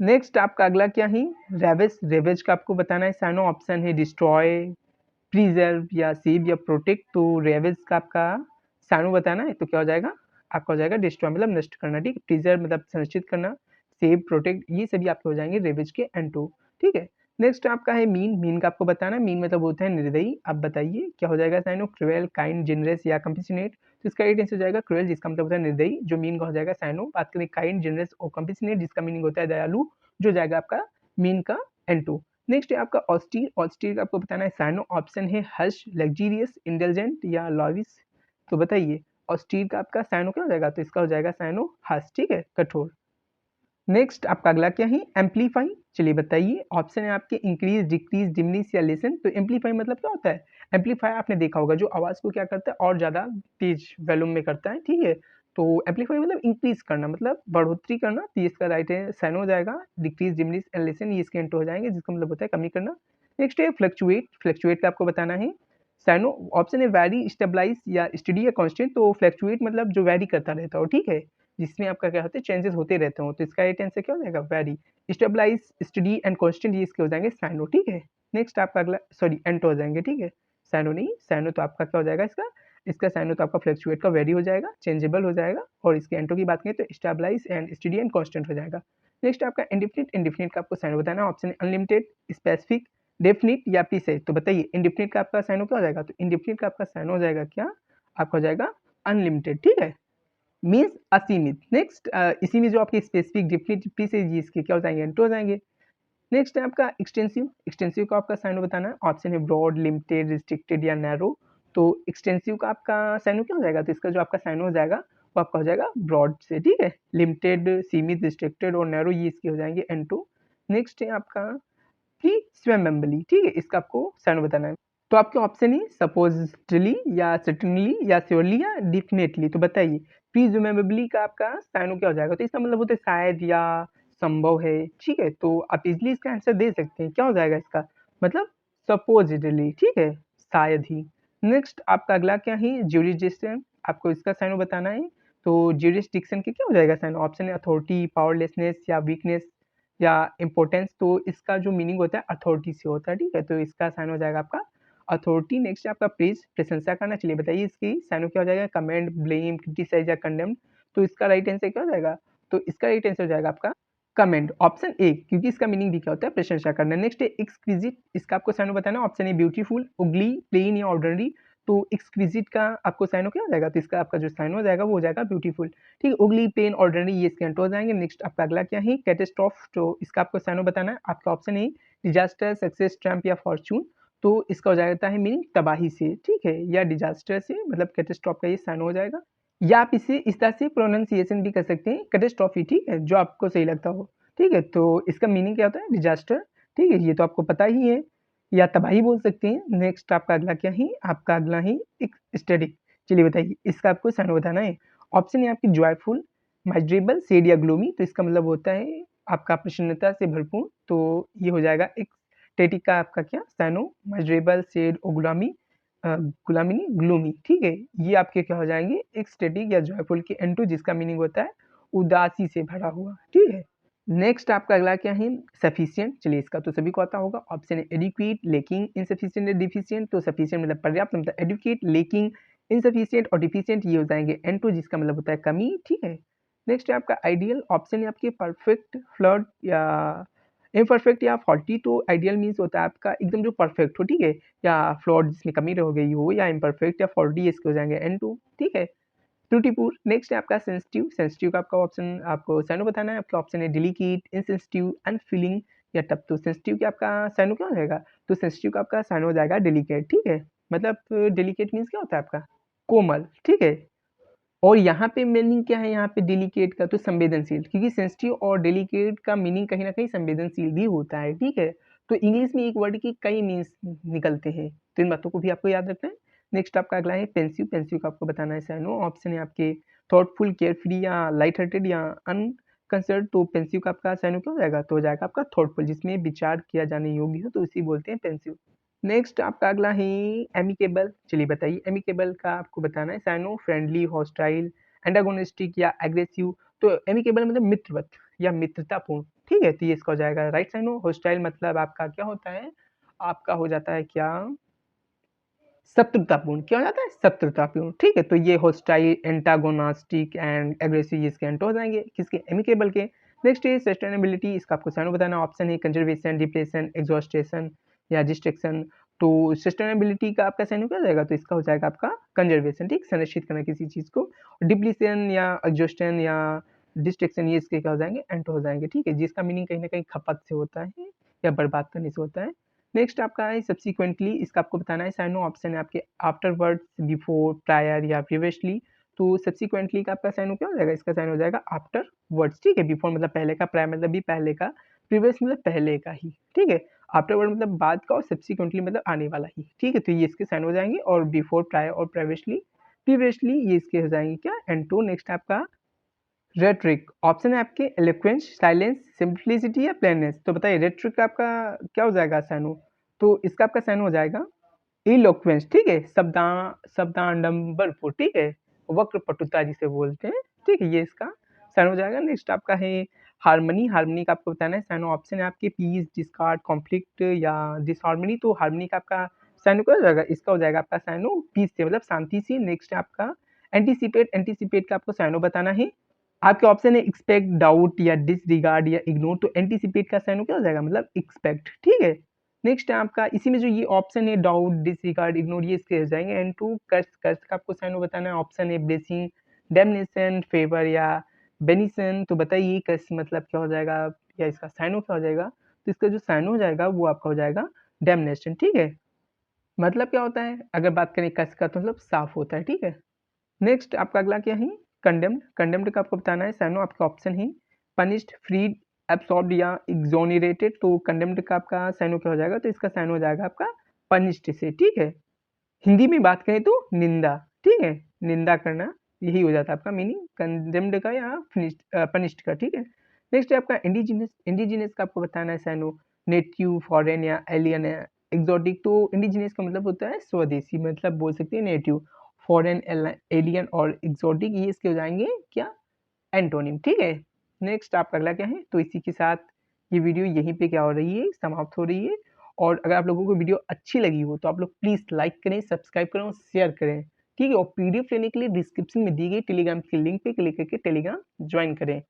नेक्स्ट आपका अगला क्या ही रेवेज, रेवेज का आपको बताना है साइनो। ऑप्शन है डिस्ट्रॉय, प्रिजर्व या सेव या प्रोटेक्ट, तो रेवेज का आपका साइनो बताना है, तो क्या हो जाएगा, आपका हो जाएगा डिस्ट्रॉय मतलब नष्ट करना, ठीक, प्रिजर्व मतलब संरक्षित करना, सेव, प्रोटेक्ट, ये सभी आपके हो जाएंगे रेवेज के एंटो, ठीक है। नेक्स्ट आपका है मीन, मीन का आपको बताना है, मीन मतलब होता है निर्दयी, आप बताइए क्या हो जाएगा साइनो, क्रुएल, काइंड, जेनरस या कंपैशनेट, तो इसका राइट आंसर हो जाएगा क्रुएल, जिसका मतलब होता है निर्दयी, जो मीन का हो जाएगा साइनो। बात करें काइंड, जेनरस और कंपैशनेट, जिसका मीनिंग होता है दयालु, जो जाएगा आपका मीन का एंटो। नेक्स्ट है आपका ऑस्टीर, ऑस्टीर का आपको बताना है साइनो। ऑप्शन है हर्ष, लग्जीरियस, इंटेलिजेंट या लॉविस, तो बताइए ऑस्टीर का आपका साइनो क्या हो जाएगा, तो इसका हो जाएगा साइनो हर्ष, ठीक है, कठोर। नेक्स्ट आपका अगला क्या है एम्पलीफाई, चलिए बताइए। ऑप्शन है आपके इंक्रीज, डिक्रीज, डिमिनिश या लेसन, तो एम्पलीफाई मतलब क्या होता है, एम्पलीफाई आपने देखा होगा जो आवाज को क्या करता है और ज्यादा तेज वॉल्यूम में करता है, ठीक है, तो एम्पलीफाई मतलब इंक्रीज करना, मतलब बढ़ोतरी करना, तो ये इसका राइट है साइन हो जाएगा। डिक्रीज, डिमिनिश एंड लेसन ये इसके एंटर हो जाएंगे, जिसका मतलब होता है कमी करना। नेक्स्ट है फ्लक्चुएट, फ्लक्चुएट का आपको बताना है साइनो। ऑप्शन है वैरी, स्टेबलाइज या स्टडी या कांस्टेंट, तो फ्लक्चुएट मतलब जो वैरी करता रहता हो, ठीक है, जिसमें आपका क्या होता है चेंजेस होते रहते हो, तो इसका राइट आंसर क्या हो जाएगा, vary, stabilize, steady and constant, ये इसके हो जाएंगे साइनो, ठीक है। नेक्स्ट आपका अगला सॉरी एंटो हो जाएंगे, ठीक है, साइनो नहीं, साइनो तो आपका क्या हो जाएगा, इसका इसका साइनो तो आपका फ्लक्चुएट का वेरी हो जाएगा, चेंजेबल हो जाएगा, और इसके एंटो की बात करें तो stabilize and steady and constant हो जाएगा। नेक्स्ट आपका इंडिफिनिट, इंडिफिनिट का आपको साइनो बताना है। ऑप्शन है अनलिमिटेड, स्पेसिफिक, डेफिनिट या प्रीसाइज, तो बताइए इंडिफिनिट का आपका साइनो क्या हो जाएगा, तो इंडिफिनिट का आपका साइनो हो जाएगा क्या, आपका हो जाएगा अनलिमिटेड, ठीक है, मीन्स असीमित। नेक्स्ट इसी में जो आपके स्पेसिफिक, डिफिनिट, प्रीसाइज इसके क्या हो जाएंगे, एंटो हो जाएंगे। नेक्स्ट है आपका एक्सटेंसिव, एक्सटेंसिव का आपका साइनो बताना है। ऑप्शन है ब्रॉड, लिमिटेड, रिस्ट्रिक्टेड या नैरो, तो एक्सटेंसिव का आपका साइनो क्या हो जाएगा, तो इसका जो आपका साइनो हो जाएगा वो आपका हो जाएगा ब्रॉड से, ठीक है, लिमिटेड, सीमित, रिस्ट्रिक्टेड और नैरो ये इसके हो जाएंगे एंटो। नेक्स्ट है आपका प्री स्वयंबली, ठीक है, इसका आपको साइनो बताना है। तो आपके ऑप्शन है सपोजिटली या सर्टेनली या श्योरली या डिफिनेटली, तो बताइए प्रीजुमेबली का आपका साइनो क्या हो जाएगा, तो इसका मतलब होता है शायद या संभव है, ठीक है, तो आप इजिली इसका आंसर दे सकते हैं, क्या हो जाएगा इसका मतलब सपोजिटली, ठीक है, शायद ही। नेक्स्ट आपका अगला क्या है, ज्यूरिसडिक्शन, आपको इसका साइनो बताना है। तो ज्यूरिसडिक्शन के क्या हो जाएगा साइनो, ऑप्शन है अथॉरिटी, पावरलेसनेस या वीकनेस या इम्पोर्टेंस। तो इसका जो मीनिंग होता है अथॉरिटी से होता है, ठीक है, तो इसका साइन हो जाएगा आपका अथॉरिटी। नेक्स्ट आपका प्रेज, प्रशंसा करना। चलिए बताइए इसकी साइनो क्या हो जाएगा, कमेंट, ब्लेम, क्रिटिसाइज या कंडेम। तो इसका राइट आंसर क्या हो जाएगा, तो इसका राइट आंसर हो जाएगा आपका कमेंट, ऑप्शन ए, क्योंकि इसका मीनिंग भी क्या होता है, प्रशंसा करना। नेक्स्ट है एक्सक्विजिट, इसका आपको साइनो बताना है। Option a beautiful, Ugli, plane या ऑर्डिनरी। तो एक्सक्विजिट का आपको साइनो क्या हो जाएगा, तो इसका आपका जो साइन हो जाएगा वो हो जाएगा ब्यूटीफुल, ठीक है। उगली, प्लेन, ऑर्डिनरी ये इसके एंटर हो जाएंगे। नेक्स्ट आपका अगला क्या है, कैटेस्ट्रॉफ। तो इसका आपको साइनो बताना है। आपका ऑप्शन है डिजास्टर, सक्सेस, ट्रम्प या फॉर्चून। तो इसका हो जाता है मीनिंग तबाही से, ठीक है, या डिजास्टर से, मतलब कैटेस्ट्रॉफ का ये साइन हो जाएगा। या आप इसे इस तरह से प्रोनाउंसिएशन भी कर सकते हैं, कैटेस्ट्रॉफी, ठीक है, जो आपको सही लगता हो, ठीक है। तो इसका मीनिंग क्या होता है, डिजास्टर, ठीक है, ये तो आपको पता ही है, या तबाही बोल सकते हैं। नेक्स्ट आपका अगला क्या है, आपका अगला है एक स्टैटिक। चलिए बताइए इसका आपको साइन बताना है। ऑप्शन है आपकी जॉयफुल, माइजरेबल, सैड या ग्लोमी। तो इसका मतलब होता है आपका प्रसन्नता से भरपूर। तो ये हो जाएगा एक स्टैटिक का आपका क्या साइनो, माइजरेबल, सैड और गुलामी, गुलामी नहीं ग्लूमी, ठीक है। ये आपके क्या हो जाएंगे, एक स्टैटिक या जॉयफुल के एंटू, जिसका मीनिंग होता है उदासी से भरा हुआ, ठीक है। नेक्स्ट आपका अगला क्या है, सफिशिएंट। चलिए इसका तो सभी को आता होगा। ऑप्शन है एडिक्वेट, लेकिंग, इनसफिशिएंट या डिफिशिएंट। तो सफिशिएंट मतलब पर्याप्त, मतलब एडिक्वेट, लेकिंग, इनसफिशिएंट और डिफिशिएंट ये हो जाएंगे एंटू, जिसका मतलब होता है कमी, ठीक है। नेक्स्ट है आपका आइडियल। ऑप्शन है आपके परफेक्ट, फ्लड या इम्परफेक्ट या फॉल्टी। तो आइडियल मीन्स होता है आपका एकदम जो परफेक्ट हो, ठीक है, या फ्लॉड जिसमें कमी रह गई हो, या इम्परफेक्ट या फॉल्टी, इसके हो जाएंगे एन टू, ठीक है, त्रुटिपूर्ण। नेक्स्ट है आपका सेंसिटिव। सेंसिटिव का आपका ऑप्शन आपको साइनो बताना है। आपका ऑप्शन है डेलिकेट, इनसेंसिटिव, अनफीलिंग या टफ। तो सेंसिटिव के आपका साइनो क्या हो जाएगा, तो सेंसिटिव का आपका साइनो हो जाएगा डेलिकेट, ठीक है। मतलब डेलिकेट मीन्स क्या होता है आपका कोमल, ठीक है। और यहाँ पे मीनिंग क्या है, यहाँ पे डेलिकेट का तो संवेदनशील, क्योंकि सेंसिटिव और डेलिकेट का मीनिंग कहीं ना कहीं संवेदनशील भी होता है, ठीक है। तो इंग्लिश में एक वर्ड के कई मीन्स निकलते हैं, तो इन बातों को भी आपको याद रखना है। नेक्स्ट आपका अगला है पेंसिव। पेंसिव का आपको बताना है साइनो। ऑप्शन है आपके थॉटफुल, केयरफ्री या लाइट हार्टेड या अनकंसर्न। तो पेंसिव का आपका साइनो क्या हो जाएगा, तो हो जाएगा आपका थॉटफुल, जिसमें विचार किया जाने योग्य हो, तो इसी बोलते हैं पेंसिव। नेक्स्ट आपका अगला है एमिकेबल। चलिए बताइए एमिकेबल का आपको बताना है साइनो। फ्रेंडली, हॉस्टाइल, एंटागोनिस्टिक या एग्रेसिव। तो एमिकेबल मतलब मित्रवत या मित्रतापूर्ण, ठीक है, तो ये इसका हो जाएगा राइट साइनो। हॉस्टाइल मतलब आपका क्या होता है, आपका हो जाता है क्या, शत्रुतापूर्ण, क्या हो जाता है शत्रुतापूर्ण, ठीक है। तो ये हॉस्टाइल, एंटागोनास्टिक एंड एग्रेसिव इसके एंटर हो जाएंगे किसके, एमिकेबल के। नेक्स्ट है सस्टेनेबिलिटी। इसका आपको साइनो बताना। ऑप्शन है कंजर्वेशन, डिप्रेशन, एग्जॉस्टेशन या डिस्ट्रैक्शन। तो सस्टेनेबिलिटी का आपका साइनो क्या हो जाएगा, तो इसका हो जाएगा आपका कंजर्वेशन, ठीक, संरक्षित करना किसी चीज को। डिप्लीशन या एग्जॉस्टन या डिस्ट्रैक्शन ये इसके क्या हो जाएंगे, एंटर हो जाएंगे, ठीक है, जिसका मीनिंग कहीं ना कहीं खपत से होता है या बर्बाद करने से होता है। नेक्स्ट आपका है सब्सिक्वेंटली। इसका आपको बताना है साइनो। ऑप्शन है आपके आफ्टरवर्ड्स, बिफोर, प्रायर या प्रीवियसली। तो सब्सिक्वेंटली का आपका साइनो क्या हो जाएगा, इसका साइन हो जाएगा आफ्टर वर्ड्स, ठीक है। बिफोर मतलब पहले का, प्रायर मतलब भी पहले का, प्रीवियस मतलब पहले का ही, ठीक है। आफ्टरवर्ड मतलब बाद का, और सब्सिक्वेंटली मतलब आने वाला ही, ठीक है। तो ये इसके साइन हो जाएंगे, और बिफोर, प्रायर और प्रीवियसली ये इसके हो जाएंगे क्या, एंड टू। नेक्स्ट आपका रेट्रिक। ऑप्शन है आपके एलोक्वेंस, साइलेंस, सिंप्लिसिटी या प्लेननेस। तो बताइए रेट्रिक का आपका क्या हो जाएगा साइनो, तो इसका आपका साइन हो जाएगा इलोक्वेंस, ठीक है, शब्दाडंबरपुर, ठीक है, वक्र पटुता जिसे बोलते हैं, ठीक है, ये इसका साइन हो जाएगा। नेक्स्ट आपका है हार्मनी। हार्मनी का आपको बताना है साइनो। ऑप्शन है आपके पीस, डिस्कार्ड, कॉन्फ्लिक्ट या डिसहार्मनी। तो हार्मनी का आपका साइनो क्या हो जाएगा, इसका हो जाएगा आपका साइनो पीस से, मतलब शांति से। नेक्स्ट आपका एंटीसिपेट। एंटीसिपेट का आपको साइनो बताना है। आपके ऑप्शन है एक्सपेक्ट, डाउट या डिसरिगार्ड या इग्नोर। तो एंटीसिपेट का साइन क्या हो जाएगा, मतलब एक्सपेक्ट, ठीक है। नेक्स्ट है आपका इसी में जो ये ऑप्शन है डाउट, डिसरिगार्ड, इग्नोर, ये इसके हो जाएंगे। एंड टू कर्स। कर्स का आपको साइन बताना है। ऑप्शन है ब्लेसिंग, डैमनेशन, फेवर या बेनिसन। तो बताइए कर्स मतलब क्या हो जाएगा, या इसका साइनो क्या हो जाएगा, तो इसका जो साइन हो जाएगा वो आपका हो जाएगा डैमनेशन, ठीक है। मतलब क्या होता है, अगर बात करें कर्स का तो मतलब साफ होता है, ठीक है। नेक्स्ट आपका अगला क्या है, कंडेम्ड। कंडेम्ड का आपको बताना है साइनो। आपका ऑप्शन है पनिश्ड, फ्रीड, एब्सॉर्ब्ड या एग्जोनरेटेड। तो कंडेम्ड का आपका साइनो क्या हो जाएगा, तो इसका साइनो हो जाएगा आपका पनिश्ड से, ठीक है। हिंदी में बात करें तो निंदा, ठीक है, निंदा करना, यही हो जाता है आपका मीनिंग कंडेम्ड का या पनिश्ड का, ठीक है। नेक्स्ट है आपका इंडिजिनस। इंडिजिनस का आपको बताना है साइनो। नेटिव, फॉरेन या एलियन एक्सोटिक तो इंडिजिनियस का मतलब होता है स्वदेशी, मतलब बोल सकते हैं नेटिव। फॉरेन, एलियन और एक्सोटिक ये इसके हो जाएंगे क्या, एंटोनिम। ठीक है, नेक्स्ट आपका अगला क्या है। तो इसी के साथ ये वीडियो यहीं पे क्या हो रही है, समाप्त हो रही है। और अगर आप लोगों को वीडियो अच्छी लगी हो तो आप लोग प्लीज़ लाइक करें, सब्सक्राइब करें और शेयर करें। ठीक है, और पीडीएफ लेने के लिए डिस्क्रिप्शन में दी गई टेलीग्राम की लिंक पे क्लिक करके टेलीग्राम ज्वाइन करें।